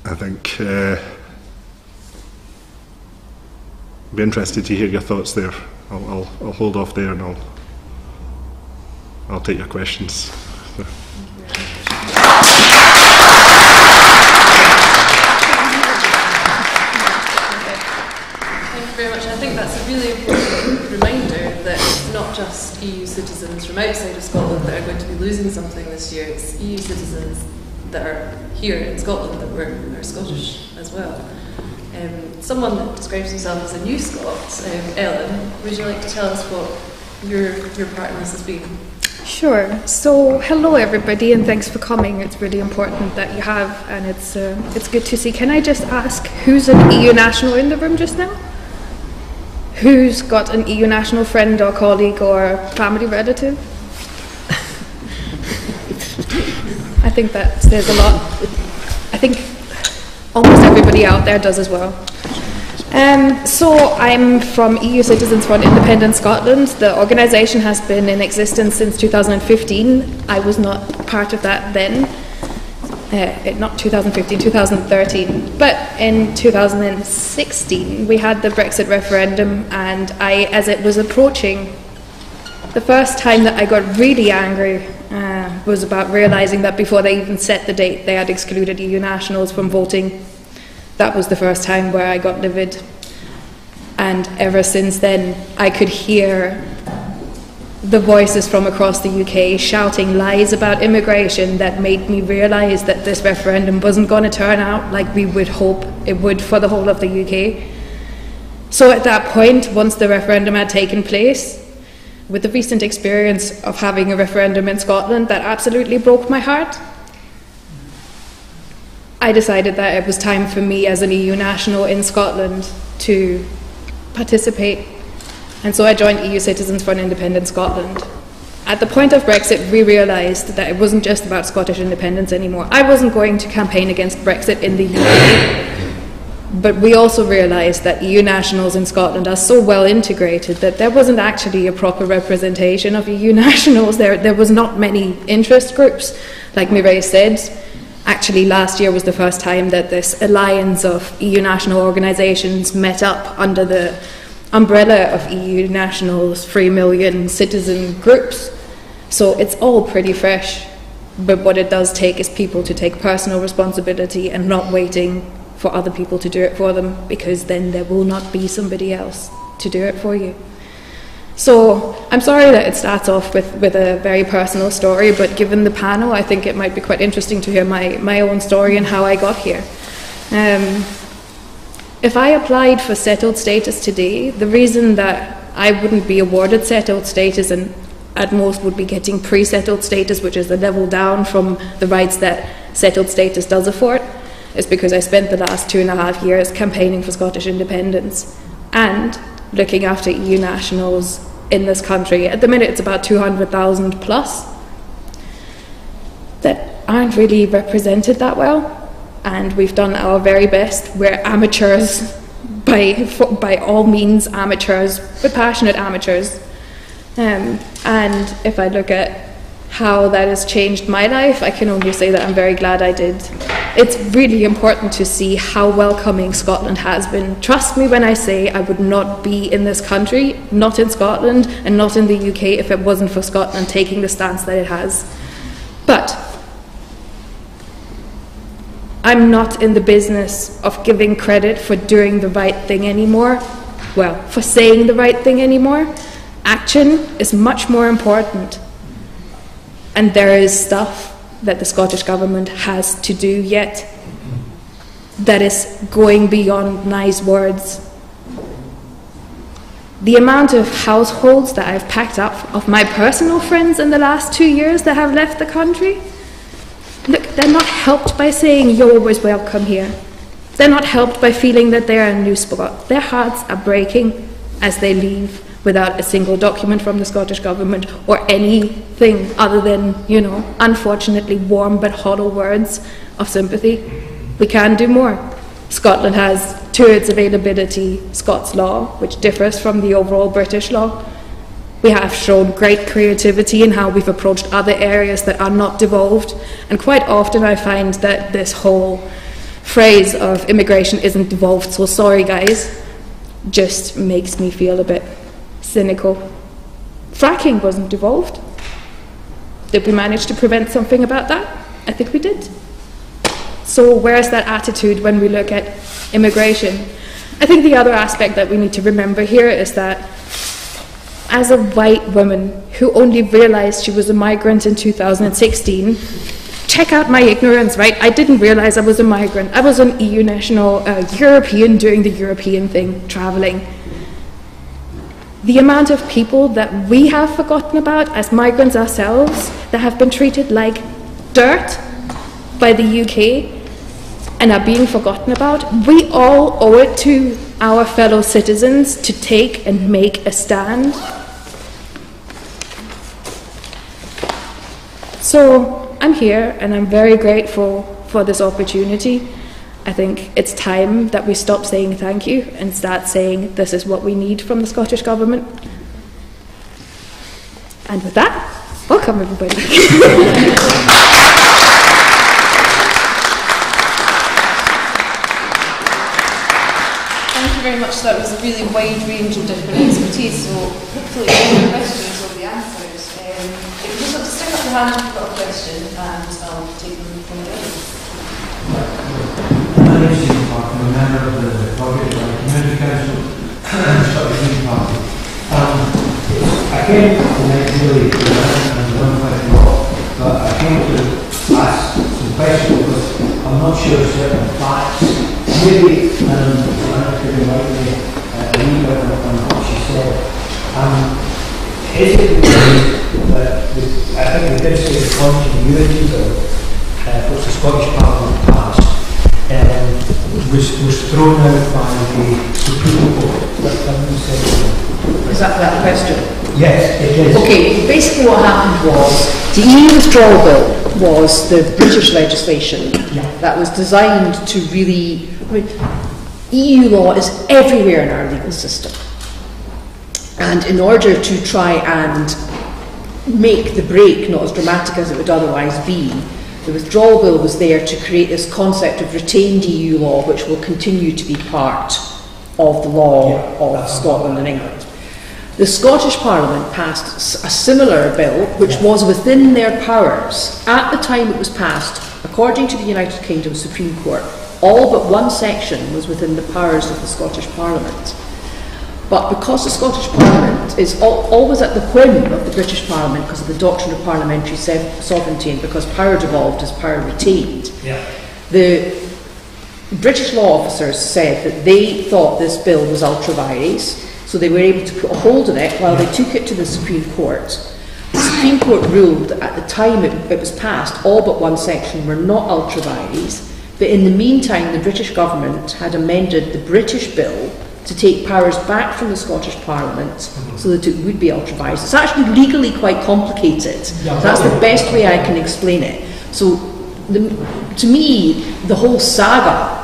I think I'd be interested to hear your thoughts there. I'll hold off there, and I'll take your questions. I think that's a really important reminder that it's not just EU citizens from outside of Scotland that are going to be losing something this year. It's EU citizens that are here in Scotland that are Scottish as well. Someone that describes himself as a new Scot, Ellen, would you like to tell us what your part in this has been? Sure. So, hello everybody, and thanks for coming. It's really important that you have, and it's good to see. Can I just ask, who's an EU national in the room just now? Who's got an EU national friend or colleague or family relative? I think that there's a lot. I think almost everybody out there does as well. So I'm from EU Citizens for an Independent Scotland. The organisation has been in existence since 2015. I was not part of that then. Not 2015, 2013. But in 2016 we had the Brexit referendum, and as it was approaching, the first time that I got really angry was about realising that before they even set the date, they had excluded EU nationals from voting. That was the first time where I got livid. And ever since then, I could hear the voices from across the UK shouting lies about immigration that made me realise that this referendum wasn't going to turn out like we would hope it would for the whole of the UK. So at that point, once the referendum had taken place, with the recent experience of having a referendum in Scotland that absolutely broke my heart, I decided that it was time for me as an EU national in Scotland to participate. And so I joined EU Citizens for an Independent Scotland. at the point of Brexit, we realised that it wasn't just about Scottish independence anymore. I wasn't going to campaign against Brexit in the UK, but we also realised that EU nationals in Scotland are so well integrated that there wasn't actually a proper representation of EU nationals. There was not many interest groups. Like Mireille said, actually last year was the first time that this alliance of EU national organisations met up under the umbrella of EU nationals, 3 million citizen groups. So it's all pretty fresh, but what it does take is people to take personal responsibility and not waiting for other people to do it for them, because then there will not be somebody else to do it for you. So I'm sorry that it starts off with a very personal story, but given the panel, I think it might be quite interesting to hear my own story and how I got here. If I applied for settled status today, the reason that I wouldn't be awarded settled status and at most would be getting pre-settled status, which is the level down from the rights that settled status does afford, is because I spent the last 2.5 years campaigning for Scottish independence and looking after EU nationals in this country. At the minute it's about 200,000 plus that aren't really represented that well. And we've done our very best. We're amateurs, by all means amateurs, but passionate amateurs. And if I look at how that has changed my life, I can only say that I'm very glad I did. It's really important to see how welcoming Scotland has been. Trust me when I say I would not be in this country, not in Scotland and not in the UK, if it wasn't for Scotland taking the stance that it has. But I'm not in the business of giving credit for doing the right thing anymore. Well, for saying the right thing anymore. Action is much more important. And there is stuff that the Scottish Government has to do yet that is going beyond nice words. The amount of households that I've packed up of my personal friends in the last 2 years that have left the country, look, they're not helped by saying you're always welcome here. They're not helped by feeling that they're in a new spot. Their hearts are breaking as they leave without a single document from the Scottish Government or anything other than, unfortunately warm but hollow words of sympathy. We can do more. Scotland has, to its availability, Scots law, which differs from the overall British law. We have shown great creativity in how we've approached other areas that are not devolved, and quite often I find that this whole phrase of immigration isn't devolved, so sorry guys, just makes me feel a bit cynical. Fracking wasn't devolved. Did we manage to prevent something about that? I think we did. So where's that attitude when we look at immigration? I think the other aspect that we need to remember here is that as a white woman who only realized she was a migrant in 2016, check out my ignorance, right? I didn't realize I was a migrant. I was an EU national, European doing the European thing, traveling. The amount of people that we have forgotten about as migrants ourselves that have been treated like dirt by the UK and are being forgotten about, we all owe it to our fellow citizens to take and make a stand. So I'm here and I'm very grateful for this opportunity. I think it's time that we stop saying thank you and start saying this is what we need from the Scottish Government. And with that, welcome everybody. Thank you very much. That was a really wide range of different expertise, so hopefully all the questions will be answered. If you just want to stick up your hand if you've got a question, and I'll take them from the audience. I'm a member of the Community Council and Scottish Green Party. I came tonight really to and one question, but I came to ask some questions because I'm not sure certain facts. Maybe Anna could enlighten me a wee bit on what she said. Is it that I think we did say the continuity bill, which the Scottish Parliament passed, was thrown out by the Supreme Court. that the question? Yes, it is. Okay, basically what happened was the EU withdrawal bill was the British legislation that was designed to really, EU law is everywhere in our legal system. And in order to try and make the break not as dramatic as it would otherwise be, the withdrawal bill was there to create this concept of retained EU law, which will continue to be part of the law of Scotland and England. The Scottish Parliament passed a similar bill, which was within their powers. At the time it was passed, according to the United Kingdom Supreme Court, all but one section was within the powers of the Scottish Parliament. But because the Scottish Parliament is always at the whim of the British Parliament because of the doctrine of parliamentary sovereignty and because power devolved is power retained, the British law officers said that they thought this bill was ultra vires, so they were able to put a hold on it while they took it to the Supreme Court. The Supreme Court ruled that at the time it was passed, all but one section were not ultra vires, but in the meantime the British government had amended the British bill to take powers back from the Scottish Parliament so that it would be ultra vires. It's actually legally quite complicated. That's the best way I can explain it. So to me, the whole saga,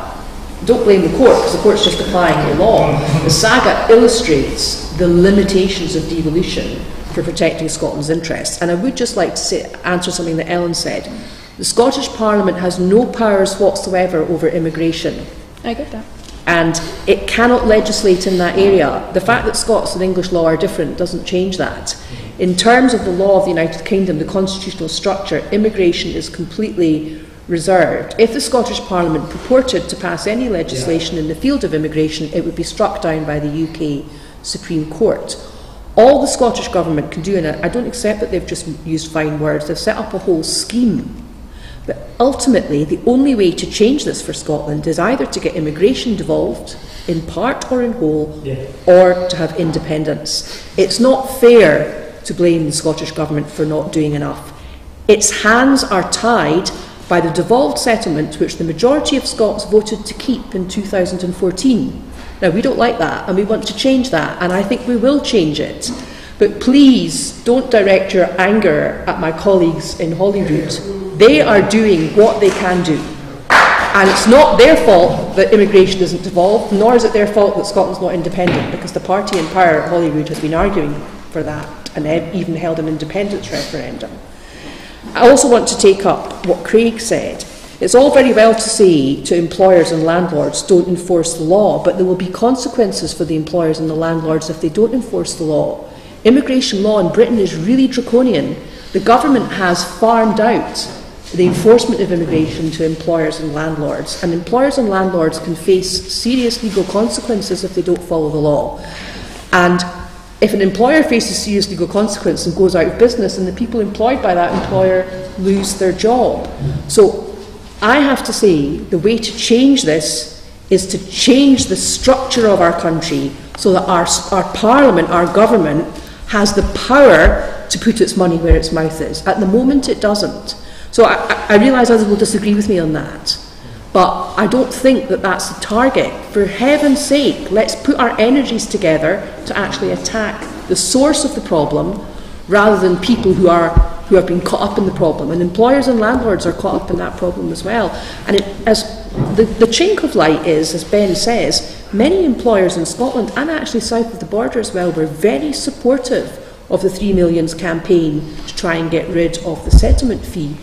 don't blame the court because the court's just applying the law. The saga illustrates the limitations of devolution for protecting Scotland's interests. And I would just like to answer something that Ellen said. The Scottish Parliament has no powers whatsoever over immigration. I get that. And it cannot legislate in that area. The fact that Scots and English law are different doesn't change that. In terms of the law of the United Kingdom, the constitutional structure, immigration is completely reserved. If the Scottish Parliament purported to pass any legislation in the field of immigration, it would be struck down by the UK Supreme Court. All the Scottish Government can do, and I don't accept that they've just used fine words, they've set up a whole scheme. But ultimately, the only way to change this for Scotland is either to get immigration devolved, in part or in whole, or to have independence. It's not fair to blame the Scottish Government for not doing enough. Its hands are tied by the devolved settlement which the majority of Scots voted to keep in 2014. Now, we don't like that, and we want to change that, and I think we will change it. But please don't direct your anger at my colleagues in Holyrood. They are doing what they can do. And it's not their fault that immigration isn't devolved, nor is it their fault that Scotland's not independent, because the party in power at Holyrood has been arguing for that, and they've even held an independence referendum. I also want to take up what Craig said. It's all very well to say to employers and landlords, don't enforce the law, but there will be consequences for the employers and the landlords if they don't enforce the law. Immigration law in Britain is really draconian. The government has farmed out the enforcement of immigration to employers and landlords, and employers and landlords can face serious legal consequences if they don't follow the law. And if an employer faces serious legal consequence and goes out of business, and the people employed by that employer lose their job. So I have to say the way to change this is to change the structure of our country so that our parliament, our government, has the power to put its money where its mouth is. At the moment it doesn't. So I realise others will disagree with me on that, but I don't think that that's the target. For heaven's sake, let's put our energies together to actually attack the source of the problem rather than people who have been caught up in the problem. And employers and landlords are caught up in that problem as well. And as the chink of light is, as Ben says, many employers in Scotland and actually south of the border as well were very supportive of the 3 Millions campaign to try and get rid of the settlement fee.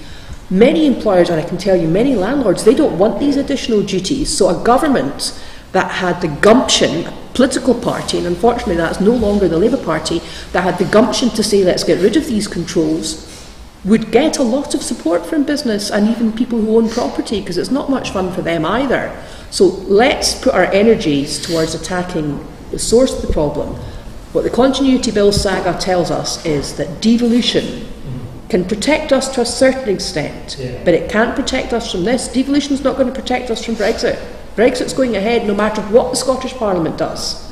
Many employers, and I can tell you many landlords, they don't want these additional duties. So a government that had the gumption, political party, and unfortunately that's no longer the Labour Party, that had the gumption to say let's get rid of these controls, would get a lot of support from business and even people who own property, because it's not much fun for them either. So let's put our energies towards attacking the source of the problem. What the Continuity Bill saga tells us is that devolution can protect us to a certain extent, but it can't protect us from this. Devolution is not going to protect us from Brexit. Brexit's going ahead no matter what the Scottish Parliament does.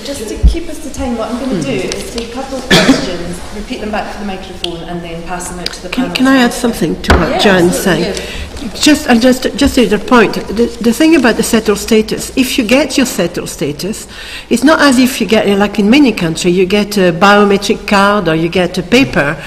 Just to keep us to time, what I'm going to do is take a couple of questions, repeat them back to the microphone, and then pass them out to the panel. Can I add something to what John's saying? Just to the point, the thing about the settled status, if you get your settled status, it's not as if you get, like in many countries, you get a biometric card or you get a paper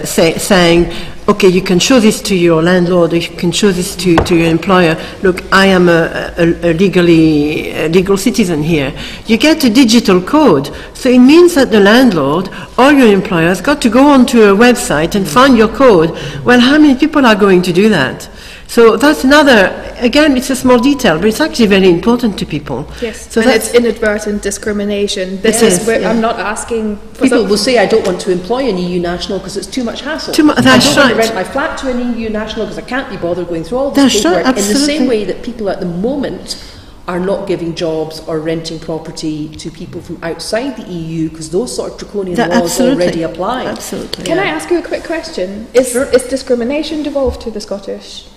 saying, okay, you can show this to your landlord, or you can show this to your employer. Look, I am a legal citizen here. You get a digital code. So it means that the landlord or your employer has got to go onto a website and find your code. Well, how many people are going to do that? So that's another, again, it's a small detail, but it's actually very important to people. Yes, so and it's inadvertent discrimination. This is where I'm not asking... People will say, I don't want to employ an EU national because it's too much hassle. That's I don't want to rent my flat to an EU national because I can't be bothered going through all this paperwork. In the same way that people at the moment are not giving jobs or renting property to people from outside the EU because those sort of draconian laws already apply. Absolutely. Can I ask you a quick question? Is discrimination devolved to the Scottish?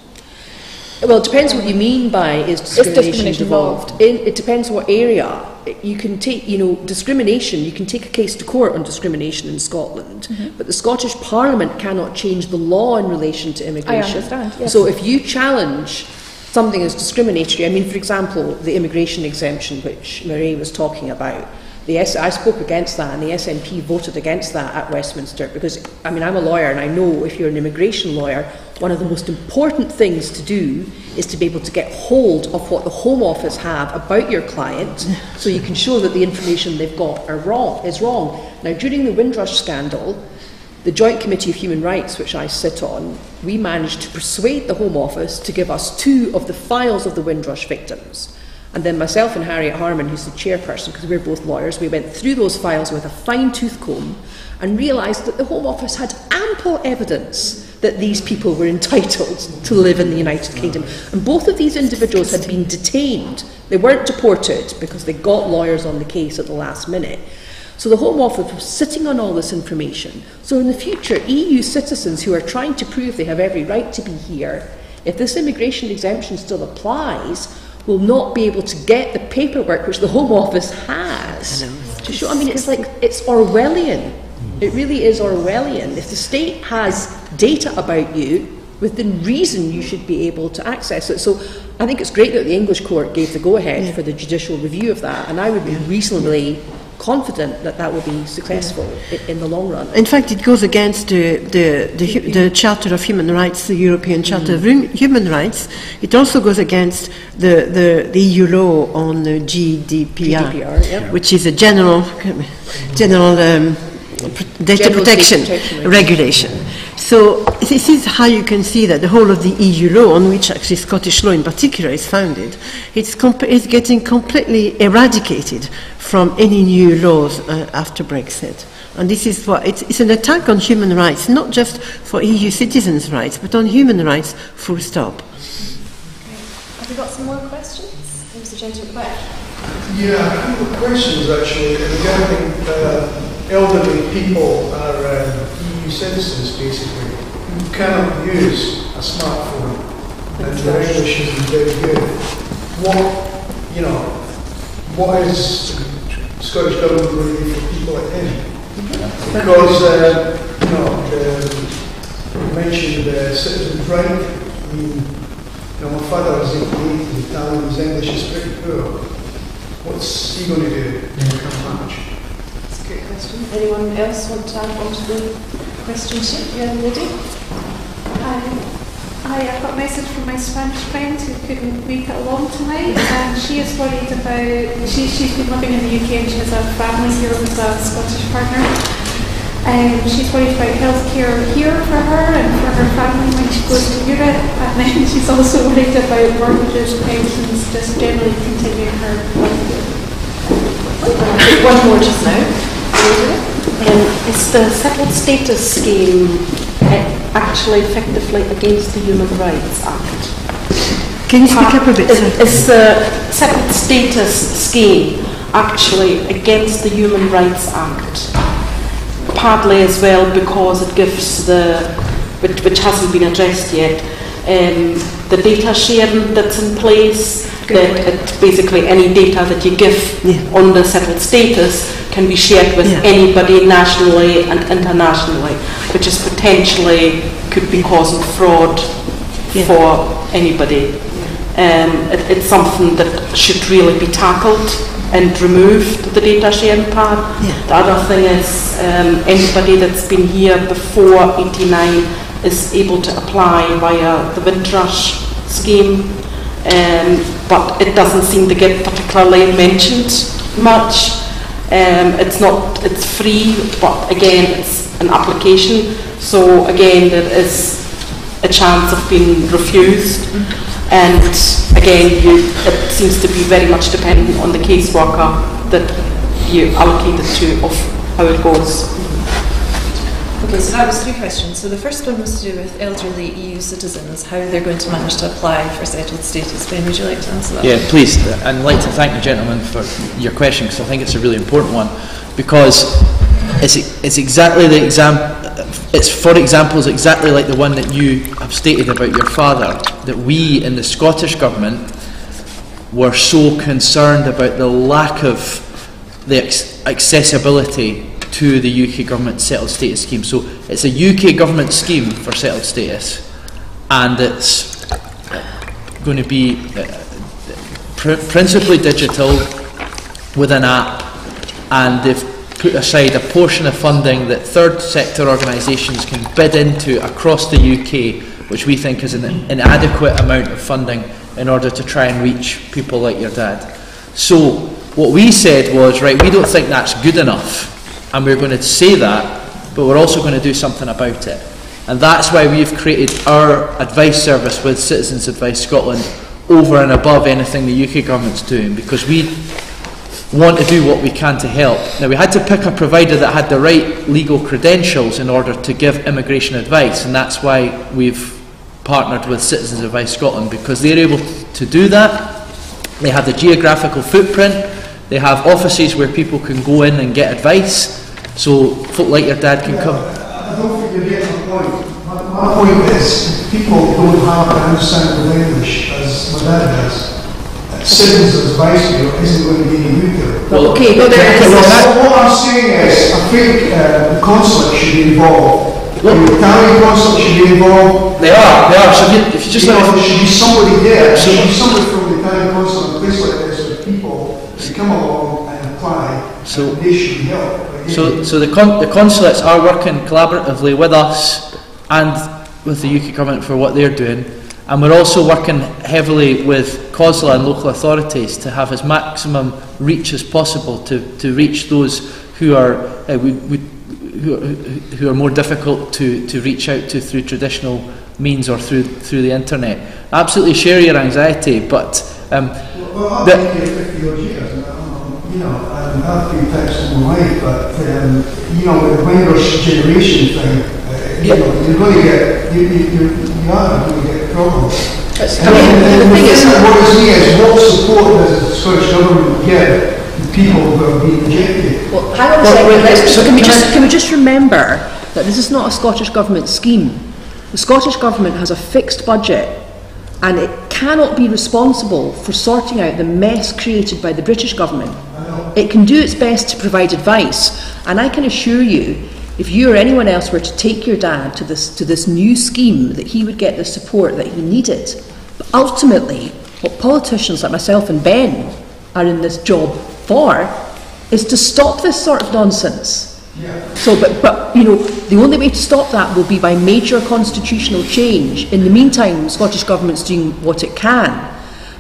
Well, it depends what you mean by is discrimination devolved. It depends what area. You can take, discrimination, you can take a case to court on discrimination in Scotland, but the Scottish Parliament cannot change the law in relation to immigration. I understand, yes. So if you challenge something as discriminatory, I mean, for example, the immigration exemption, which Norrie was talking about, I spoke against that, and the SNP voted against that at Westminster because, I mean, I'm a lawyer and I know if you're an immigration lawyer, one of the most important things to do is to be able to get hold of what the Home Office have about your client so you can show that the information they've got is wrong. Now, during the Windrush scandal, the Joint Committee of Human Rights, which I sit on, we managed to persuade the Home Office to give us 2 of the files of the Windrush victims. And then myself and Harriet Harman, who's the chairperson, because we're both lawyers, we went through those files with a fine-tooth comb and realised that the Home Office had ample evidence that these people were entitled to live in the United Kingdom. And both of these individuals had been detained. They weren't deported because they got lawyers on the case at the last minute. So the Home Office was sitting on all this information. So in the future, EU citizens who are trying to prove they have every right to be here, if this immigration exemption still applies, will not be able to get the paperwork which the Home Office has to show. I mean, it's Orwellian. It really is Orwellian. If the state has data about you, within reason you should be able to access it. So I think it's great that the English court gave the go-ahead for the judicial review of that, and I would be reasonably confident that that will be successful in the long run. In fact, it goes against the Charter of Human Rights, the European Charter of Human Rights. It also goes against the EU law on the GDPR, which is a general data protection regulation. So this is how you can see that the whole of the EU law, on which actually Scottish law in particular is founded, it's getting completely eradicated from any new laws after Brexit. And this is what it's an attack on human rights, not just for EU citizens' rights, but on human rights, full stop. Have we got some more questions? Mr. Gentleman at the back. Yeah, a couple of questions actually regarding elderly people are EU citizens basically who cannot use a smartphone and their English isn't very good. What is the Scottish Government going to do for people like him? Because you mentioned citizens' right. I mean, my father is 88 and Italian, his English is pretty poor. What's he going to do in the match? That's a great question. Anyone else want to add on to the question sheet? Young lady? Hi, I've got a message from my Spanish friend who couldn't make it along tonight, and she is worried about, she's been living in the UK and she has a family here with a Scottish partner. She's worried about healthcare here for her and for her family when she goes to Europe, and then she's also worried about mortgages, pensions, just generally continuing her life here. One more just now. Is the settled status scheme actually effectively against the Human Rights Act? Can you speak up a bit? Is the settled status scheme actually against the Human Rights Act? Partly as well because it gives which hasn't been addressed yet, the data sharing that's in place, that basically any data that you give on the settled status can be shared with anybody nationally and internationally, which is potentially could be causing fraud for anybody. It's something that should really be tackled and removed, the data sharing part. The other thing is anybody that's been here before 89 is able to apply via the Windrush scheme, but it doesn't seem to get particularly mentioned much. It's free, but again it's an application, so again there is a chance of being refused. And again, it seems to be very much dependent on the caseworker that you allocate it to, of how it goes. Okay, so that was 3 questions. So the first one was to do with elderly EU citizens, how they're going to manage to apply for settled status. Ben, would you like to answer that? Yeah, please. And I'd like to thank the gentleman for your question, because I think it's a really important one, because it's exactly the example. It's, for examples, exactly like the one that you have stated about your father, that we in the Scottish Government were so concerned about the lack of the accessibility to the UK Government Settled Status Scheme. So it's a UK Government scheme for settled status, and it's going to be principally digital with an app, and they've put aside a portion of funding that third sector organisations can bid into across the UK, which we think is an inadequate amount of funding in order to try and reach people like your dad. So what we said was, right, we don't think that's good enough, and we're going to say that, but we're also going to do something about it. And that's why we've created our advice service with Citizens Advice Scotland over and above anything the UK government's doing, because we want to do what we can to help. Now, we had to pick a provider that had the right legal credentials in order to give immigration advice, and that's why we've partnered with Citizens Advice Scotland, because they're able to do that. They have the geographical footprint, they have offices where people can go in and get advice, so folk like your dad can come. I don't think you're getting my point. My point is, people don't have to understand the English as my dad does. Citizens Advice Bureau isn't going to be any good there. Well, okay, but what I'm saying is, I think the consulate should be involved. The Italian consulate should be involved. They are. So if you just there should be somebody there. There should be somebody from the Italian consulate in a place like this with people to come along and apply. So and they should help. So the consulates are working collaboratively with us and with the UK government for what they're doing. And we're also working heavily with COSLA and local authorities to have as maximum reach as possible to reach those who are who are more difficult to reach out to through traditional means or through the internet. I absolutely share your anxiety, but I've been here 50 odd years, and I've been texting my wife, but with the Windrush generation thing, you're going to get you are going to get problems. The thing is, what worries me is what support does the Scottish government give to people who are being rejected? well, hang on a second. Can we just remember that this is not a Scottish Government scheme. The Scottish Government has a fixed budget, and it cannot be responsible for sorting out the mess created by the British Government. It can do its best to provide advice, and I can assure you, if you or anyone else were to take your dad to this new scheme, that he would get the support that he needed. But ultimately, what politicians like myself and Ben are in this job for is to stop this sort of nonsense. Yeah. So, but the only way to stop that will be by major constitutional change. In the meantime, the Scottish Government's doing what it can.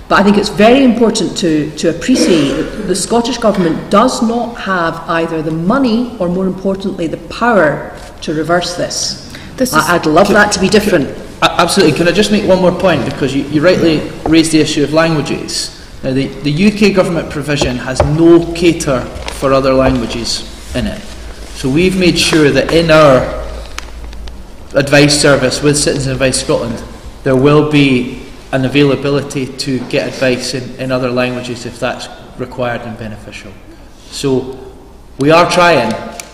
But I think it's very important to appreciate that the Scottish Government does not have either the money or, more importantly, the power to reverse this. I'd love that to be different. Absolutely. Can I just make one more point? Because you rightly raised the issue of languages. Now, the UK government provision has no cater for other languages in it. So we've made sure that in our advice service with Citizens Advice Scotland, there will be an availability to get advice in other languages if that's required and beneficial. So we are trying,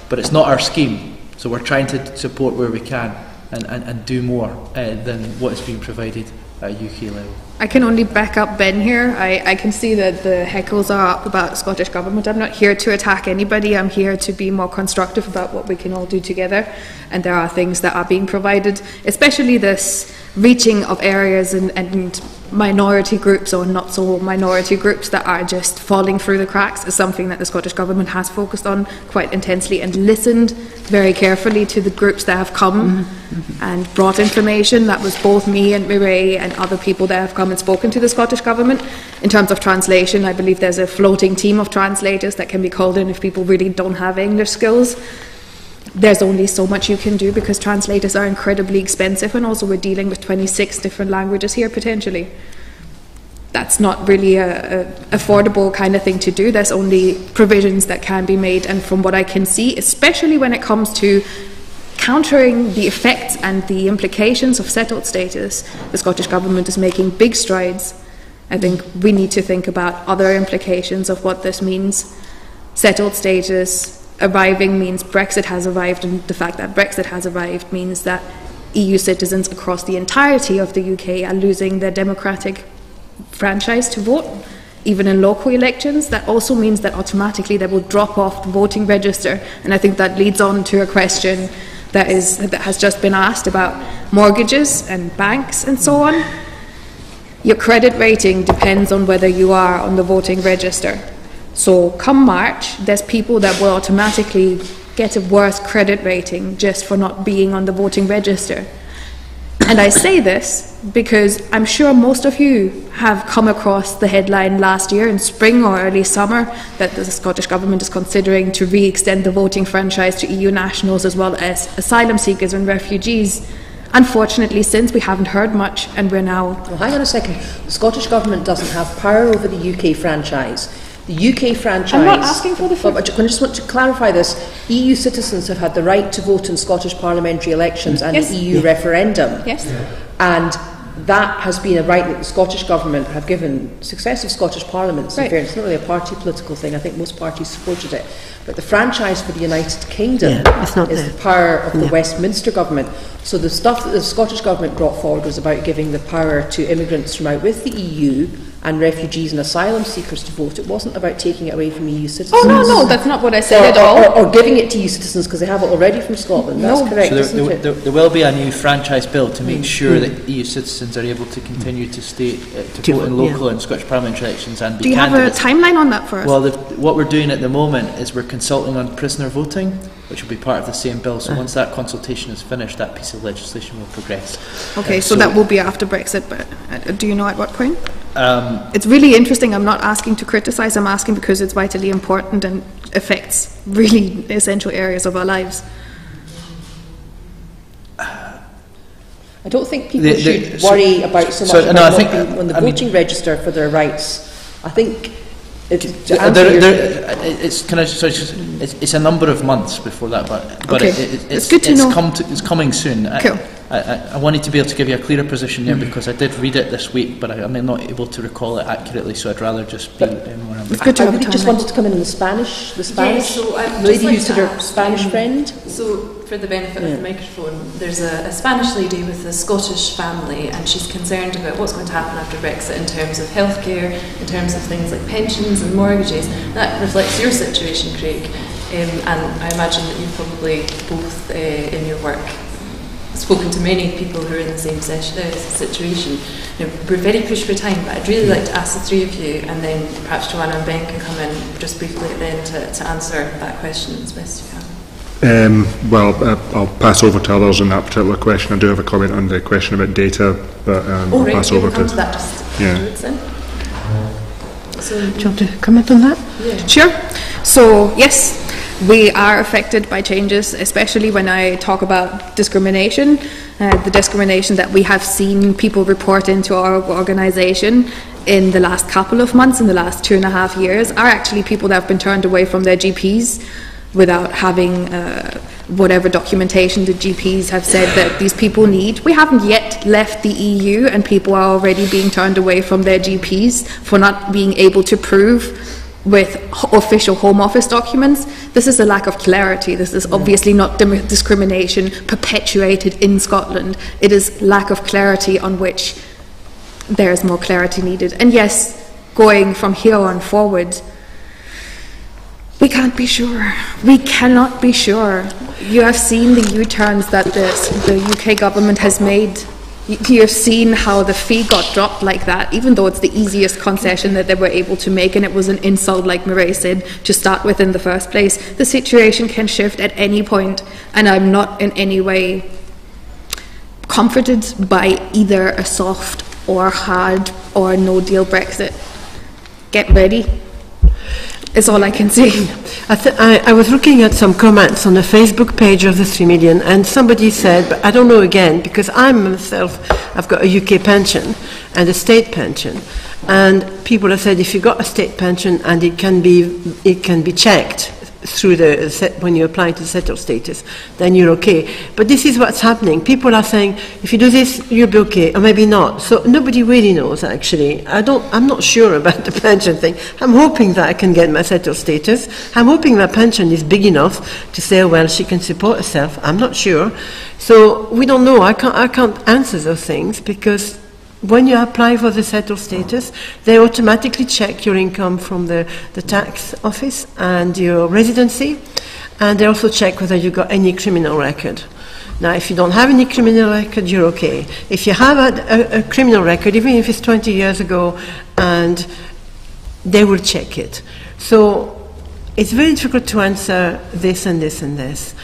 but it's not our scheme. So we're trying to support where we can and do more than what is being provided at UK level. I can only back up Ben here. I can see that the heckles are up about Scottish Government. I'm not here to attack anybody. I'm here to be more constructive about what we can all do together. And there are things that are being provided, especially this reaching of areas and minority groups or not so minority groups that are just falling through the cracks is something that the Scottish Government has focused on quite intensely and listened very carefully to the groups that have come and brought information. That was both me and Mireille and other people that have come and spoken to the Scottish Government. In terms of translation, I believe there's a floating team of translators that can be called in if people really don't have English skills. There's only so much you can do because translators are incredibly expensive, and also we're dealing with 26 different languages here potentially. That's not really a affordable kind of thing to do. There's only provisions that can be made, and from what I can see, especially when it comes to countering the effects and the implications of settled status, the Scottish Government is making big strides. I think we need to think about other implications of what this means. Settled status arriving means Brexit has arrived, and the fact that Brexit has arrived means that EU citizens across the entirety of the UK are losing their democratic franchise to vote, even in local elections. That also means that automatically they will drop off the voting register, and I think that leads on to a question that has just been asked about mortgages and banks and so on. Your credit rating depends on whether you are on the voting register. So come March, there's people that will automatically get a worse credit rating just for not being on the voting register. And I say this because I'm sure most of you have come across the headline last year in spring or early summer that the Scottish Government is considering to re-extend the voting franchise to EU nationals as well as asylum seekers and refugees. Unfortunately, since we haven't heard much, and we're now... Well, hang on a second. The Scottish Government doesn't have power over the UK franchise. The UK franchise... I'm not asking for the... I just want to clarify this. EU citizens have had the right to vote in Scottish parliamentary elections and Yes. the EU referendum. Yes. And that has been a right that the Scottish Government have given successive Scottish parliaments. In fairness, it's not really a party political thing. I think most parties supported it. But the franchise for the United Kingdom is the power of the Westminster Government. So the stuff that the Scottish Government brought forward was about giving the power to immigrants from out with the EU and refugees and asylum seekers to vote. It wasn't about taking it away from EU citizens. Oh, no, that's not what I said at all. Or giving it to EU citizens because they have it already from Scotland. That's correct, so there will be a new franchise bill to make sure that EU citizens are able to continue to stay to vote in local and Scottish parliamentary elections and be Do you candidates. have a timeline on that for us? Well, what we're doing at the moment is we're consulting on prisoner voting, which will be part of the same bill. So once that consultation is finished, that piece of legislation will progress. Okay, so that will be after Brexit, but do you know at what point? It's really interesting. I'm not asking to criticise, I'm asking because it's vitally important and affects really essential areas of our lives. I don't think people should worry about so much about being on the voting register for their rights. I think it's a number of months before that, but okay. It's good to know. It's coming soon. Cool. I wanted to be able to give you a clearer position there because I did read it this week, but I'm not able to recall it accurately, so I'd rather just be more... It's good to have a just wanted to come in the Spanish lady who's her Spanish friend. So, for the benefit of the microphone, there's a Spanish lady with a Scottish family, and she's concerned about what's going to happen after Brexit in terms of healthcare, in terms of things like pensions and mortgages. That reflects your situation, Craig, and I imagine that you've probably both in your work spoken to many people who are in the same situation. Now, we're very pushed for time, but I'd really like to ask the three of you, and then perhaps Joanna and Ben can come in just briefly at the end to answer that question as best you can. I'll pass over to others on that particular question. I do have a comment on the question about data, but I'll pass over to that just afterwards then. Do you want to comment on that? Yeah. Sure. So, yes, we are affected by changes, especially when I talk about discrimination. The discrimination that we have seen people report into our organisation in the last couple of months, in the last 2.5 years, are actually people that have been turned away from their GPs without having whatever documentation the GPs have said that these people need. We haven't yet left the EU and people are already being turned away from their GPs for not being able to prove with official Home Office documents. This is a lack of clarity. This is obviously not discrimination perpetuated in Scotland. It is lack of clarity on which there is more clarity needed. And yes, going from here on forward, we can't be sure. We cannot be sure. You have seen the U-turns that the UK government has made you're seeing how the fee got dropped like that, even though it's the easiest concession that they were able to make, and it was an insult, like Murray said, to start with in the first place. The situation can shift at any point, and I'm not in any way comforted by either a soft or hard or no-deal Brexit. Get ready. Is all I can say. I was looking at some comments on the Facebook page of the 3 million, and somebody said, but I don't know again, because I've got a UK pension and a state pension, and people have said if you got a state pension and it can be checked through when you apply to settled status, then you're okay. But this is what's happening. People are saying, if you do this, you'll be okay, or maybe not. So nobody really knows, actually. I'm not sure about the pension thing. I'm hoping that I can get my settled status. I'm hoping my pension is big enough to say, well, she can support herself. I'm not sure. So we don't know. I can't answer those things, because when you apply for the settled status, they automatically check your income from the tax office and your residency, and they also check whether you got any criminal record. Now, if you don't have any criminal record, you're okay. If you have a criminal record, even if it's 20 years ago, and they will check it. So it's very difficult to answer this and this and this.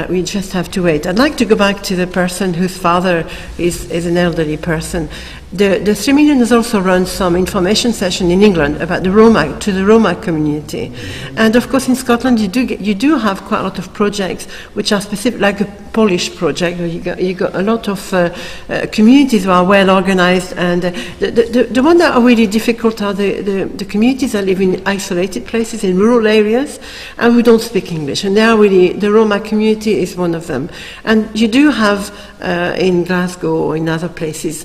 We just have to wait. I'd like to go back to the person whose father is an elderly person. The 3 million has also run some information session in England about the Roma community, and of course in Scotland you do have quite a lot of projects which are specific, like a Polish project where you got a lot of communities who are well organized, and the ones that are really difficult are the communities that live in isolated places in rural areas and who don't speak English, and they are really, the Roma community is one of them. And you do have in Glasgow or in other places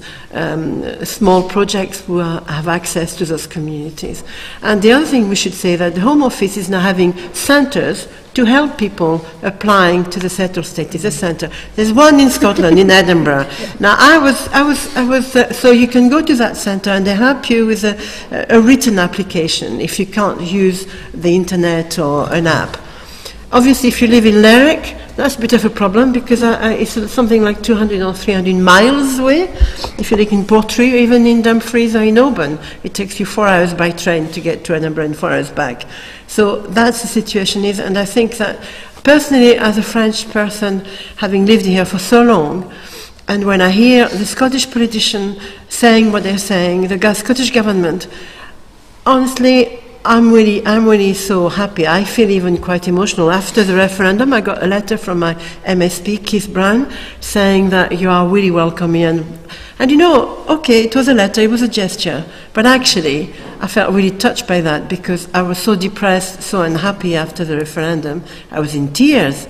small projects who have access to those communities. And the other thing we should say, that the Home Office is now having centres to help people applying to the settled status. A centre. There's one in Scotland, in Edinburgh. Now, I was so you can go to that centre and they help you with a written application if you can't use the internet or an app. Obviously, if you live in Lerwick, that's a bit of a problem, because it's something like 200 or 300 miles away. If you live in Portree, or even in Dumfries or in Oban, it takes you 4 hours by train to get to Edinburgh and 4 hours back. So that's the situation is, and I think that personally, as a French person, having lived here for so long, and when I hear the Scottish politician saying what they're saying, the Scottish government, honestly, I'm really so happy. I feel even quite emotional. After the referendum, I got a letter from my MSP, Keith Brown, saying that you are really welcome here. And you know, okay, it was a letter, it was a gesture, but actually, I felt really touched by that, because I was so depressed, so unhappy after the referendum. I was in tears.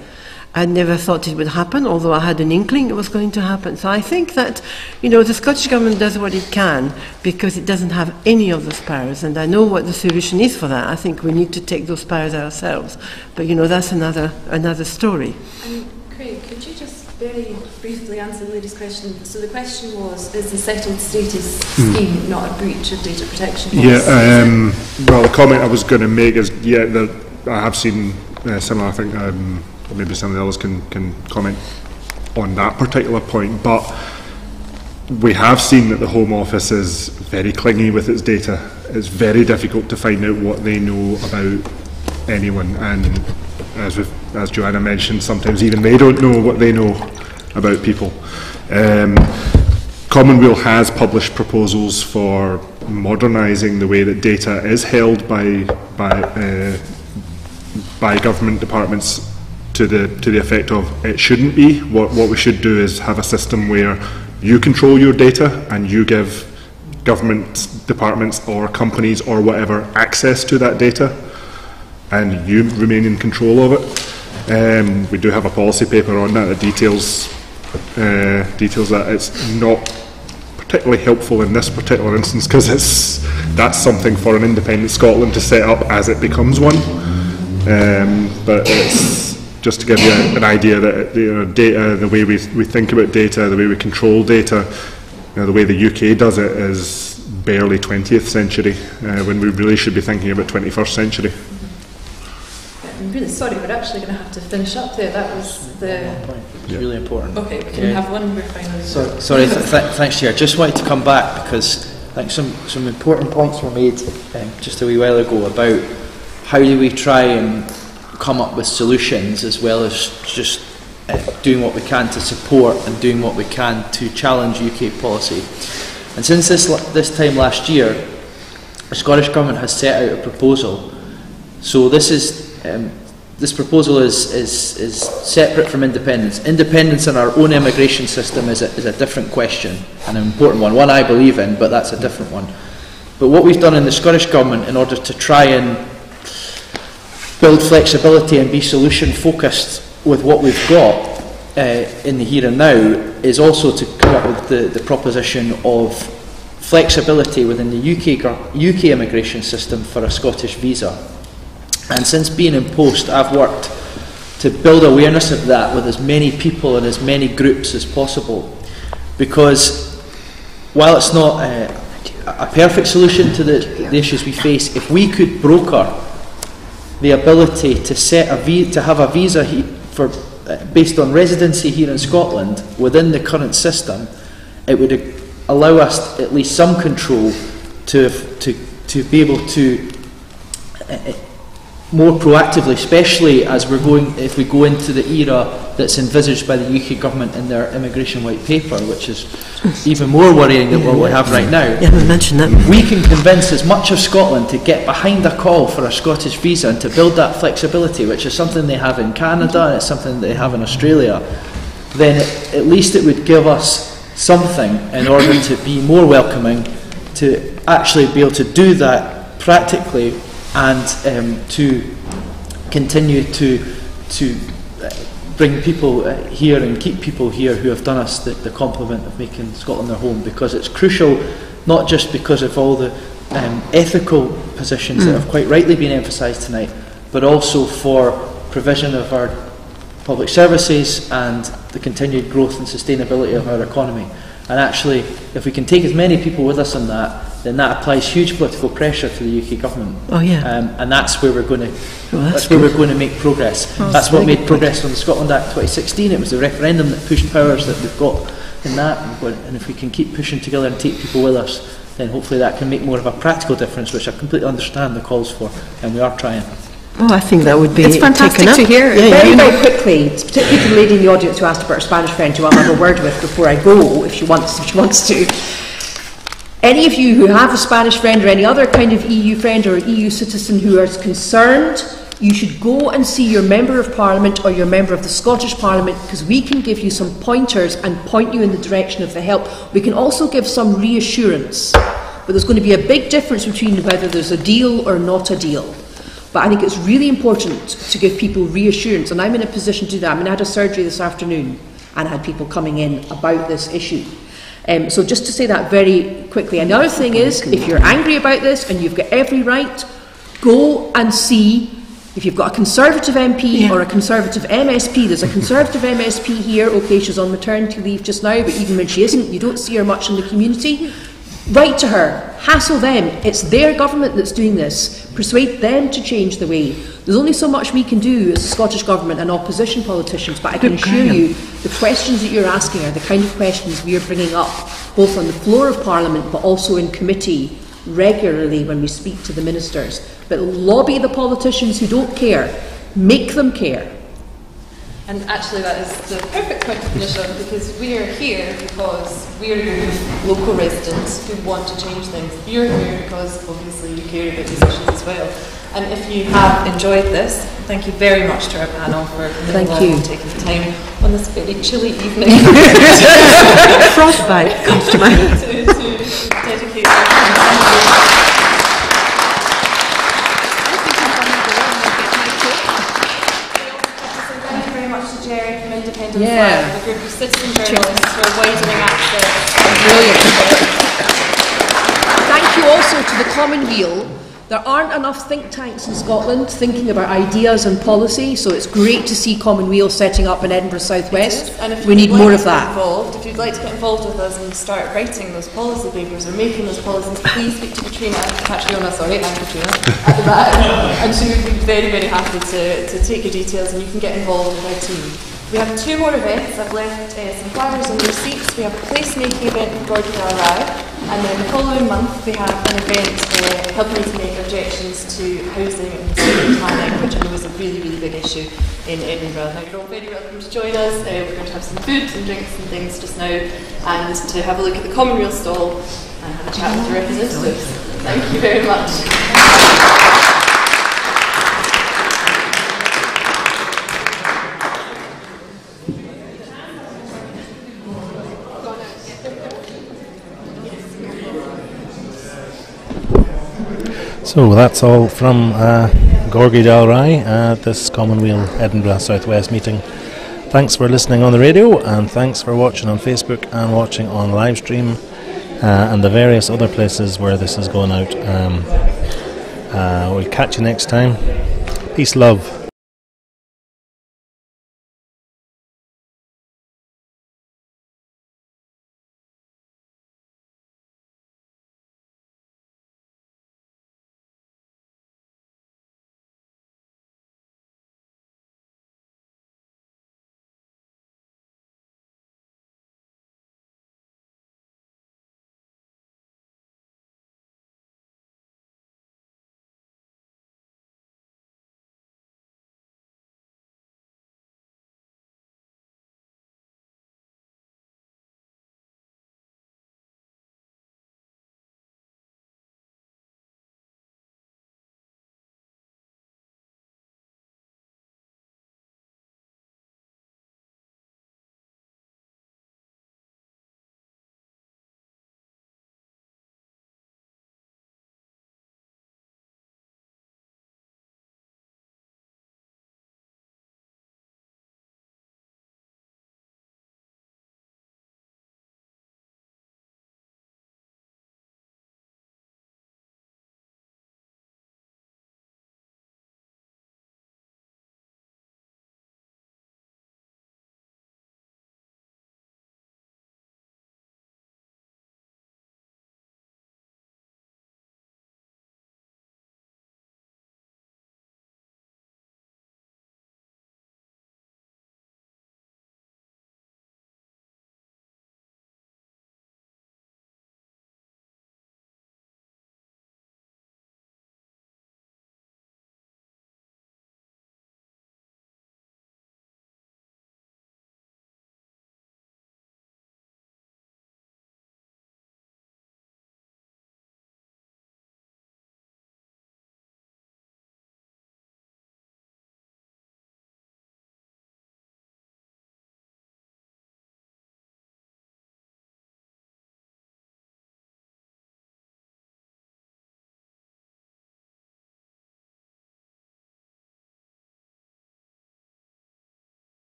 I never thought it would happen, although I had an inkling it was going to happen. So I think that, you know, the Scottish Government does what it can, because it doesn't have any of those powers, and I know what the solution is for that. I think we need to take those powers ourselves. But, you know, that's another story. Craig, could you just very briefly answer the lady's question? So the question was, is the settled status scheme not a breach of data protection laws? Yeah, well, the comment I was going to make is, I have seen similar, I think, maybe some of the others can comment on that particular point, but we have seen that the Home Office is very clingy with its data. It's very difficult to find out what they know about anyone, and as Joanna mentioned, sometimes even they don't know what they know about people. Commonweal has published proposals for modernising the way that data is held by government departments, to the effect of it shouldn't be. What we should do is have a system where you control your data and you give government departments or companies or whatever access to that data, and you remain in control of it. We do have a policy paper on that details that. It's not particularly helpful in this particular instance, because that's something for an independent Scotland to set up as it becomes one. But it's just to give you an idea that data, the way we think about data, the way we control data, the way the UK does it is barely 20th century, when we really should be thinking about 21st century. I'm really sorry, we're actually going to have to finish up there. That was the... It's really important. Okay, we can have one more final... Sorry, thanks, Chair. Just wanted to come back because I think some important points were made just a wee while ago about how do we try and come up with solutions as well as just doing what we can to support and doing what we can to challenge UK policy. And since this time last year, the Scottish Government has set out a proposal. So this proposal is separate from independence. Independence in our own immigration system is a different question, and an important one I believe in, but that's a different one. But what we've done in the Scottish Government in order to try and build flexibility and be solution focused with what we've got in the here and now is also to come up with the proposition of flexibility within the UK immigration system for a Scottish visa. And since being in post, I've worked to build awareness of that with as many people and as many groups as possible. Because while it's not a perfect solution to the issues we face, if we could broker the ability to have a visa based on residency here in Scotland within the current system, it would allow us at least some control to be able to more proactively, especially as if we go into the era that's envisaged by the UK Government in their immigration white paper, which is even more worrying than what we have right now. Yeah, we mentioned that. We can convince as much of Scotland to get behind a call for a Scottish visa and to build that flexibility, which is something they have in Canada and it's something they have in Australia. Then at least it would give us something in order to be more welcoming, to actually be able to do that practically and to continue to bring people here and keep people here who have done us the compliment of making Scotland their home, because it's crucial, not just because of all the ethical positions that have quite rightly been emphasised tonight, but also for provision of our public services and the continued growth and sustainability of our economy. And actually, if we can take as many people with us on that, then that applies huge political pressure to the UK Government. Oh yeah. And that's where we're going to we're going to make progress. Oh, that's what made progress on the Scotland Act 2016. It was the referendum that pushed powers that we've got in that. And if we can keep pushing together and take people with us, then hopefully that can make more of a practical difference, which I completely understand the calls for, and we are trying. Oh, I think that would be It's fantastic to hear. Yeah, very quickly, particularly to the lady in the audience who asked about her Spanish friend, who I'll have a word with before I go, if she wants to. Any of you who have a Spanish friend or any other kind of EU friend or EU citizen who is concerned, you should go and see your Member of Parliament or your Member of the Scottish Parliament, because we can give you some pointers and point you in the direction of the help. We can also give some reassurance, but there's going to be a big difference between whether there's a deal or not a deal. But I think it's really important to give people reassurance, and I'm in a position to do that. I mean, I had a surgery this afternoon and I had people coming in about this issue. So just to say that very quickly. Another thing is, if you're angry about this and you've got every right, go and see if you've got a Conservative MP or a Conservative MSP. There's a Conservative MSP here. Okay, she's on maternity leave just now, but even when she isn't, you don't see her much in the community. Write to her, hassle them. It's their government that's doing this. Persuade them to change the way. There's only so much we can do as the Scottish Government and opposition politicians, but I can assure you the questions that you're asking are the kind of questions we are bringing up, both on the floor of Parliament but also in committee regularly when we speak to the ministers. But lobby the politicians who don't care. Make them care. And actually that is the perfect point to finish on, because we are here because we are your local residents who want to change things. You're here because obviously you care about these issues as well. And if you have enjoyed this, thank you very much to our panel for coming along and taking the time on this very chilly evening. Frostbite comes to mind. to dedicate their time. The group of citizen journalists who are widening access. Brilliant. Thank you also to the Commonweal There aren't enough think tanks in Scotland thinking about ideas and policy, so it's great to see Commonweal setting up in Edinburgh South West. We need more of that. If you'd like to get involved with us and start writing those policy papers or making those policies, please speak to Katrina, I'm Katrina at the back, and she would be very, very happy to take your details, and you can get involved with our team. We have 2 more events. I've left some flyers on your seats. We have a placemaking event with Gordon Galway, and then the following month we have an event helping to make objections to housing and city planning, which I know is a really, really big issue in Edinburgh. Now, you're all very welcome to join us. We're going to have some food and drinks and things just now, and to have a look at the Commonweal stall and have a chat with the representatives. Thank you very much. So that's all from Gorgie Dalry at this Commonweal Edinburgh South West meeting. Thanks for listening on the radio, and thanks for watching on Facebook and watching on livestream and the various other places where this is going out. We'll catch you next time. Peace, love.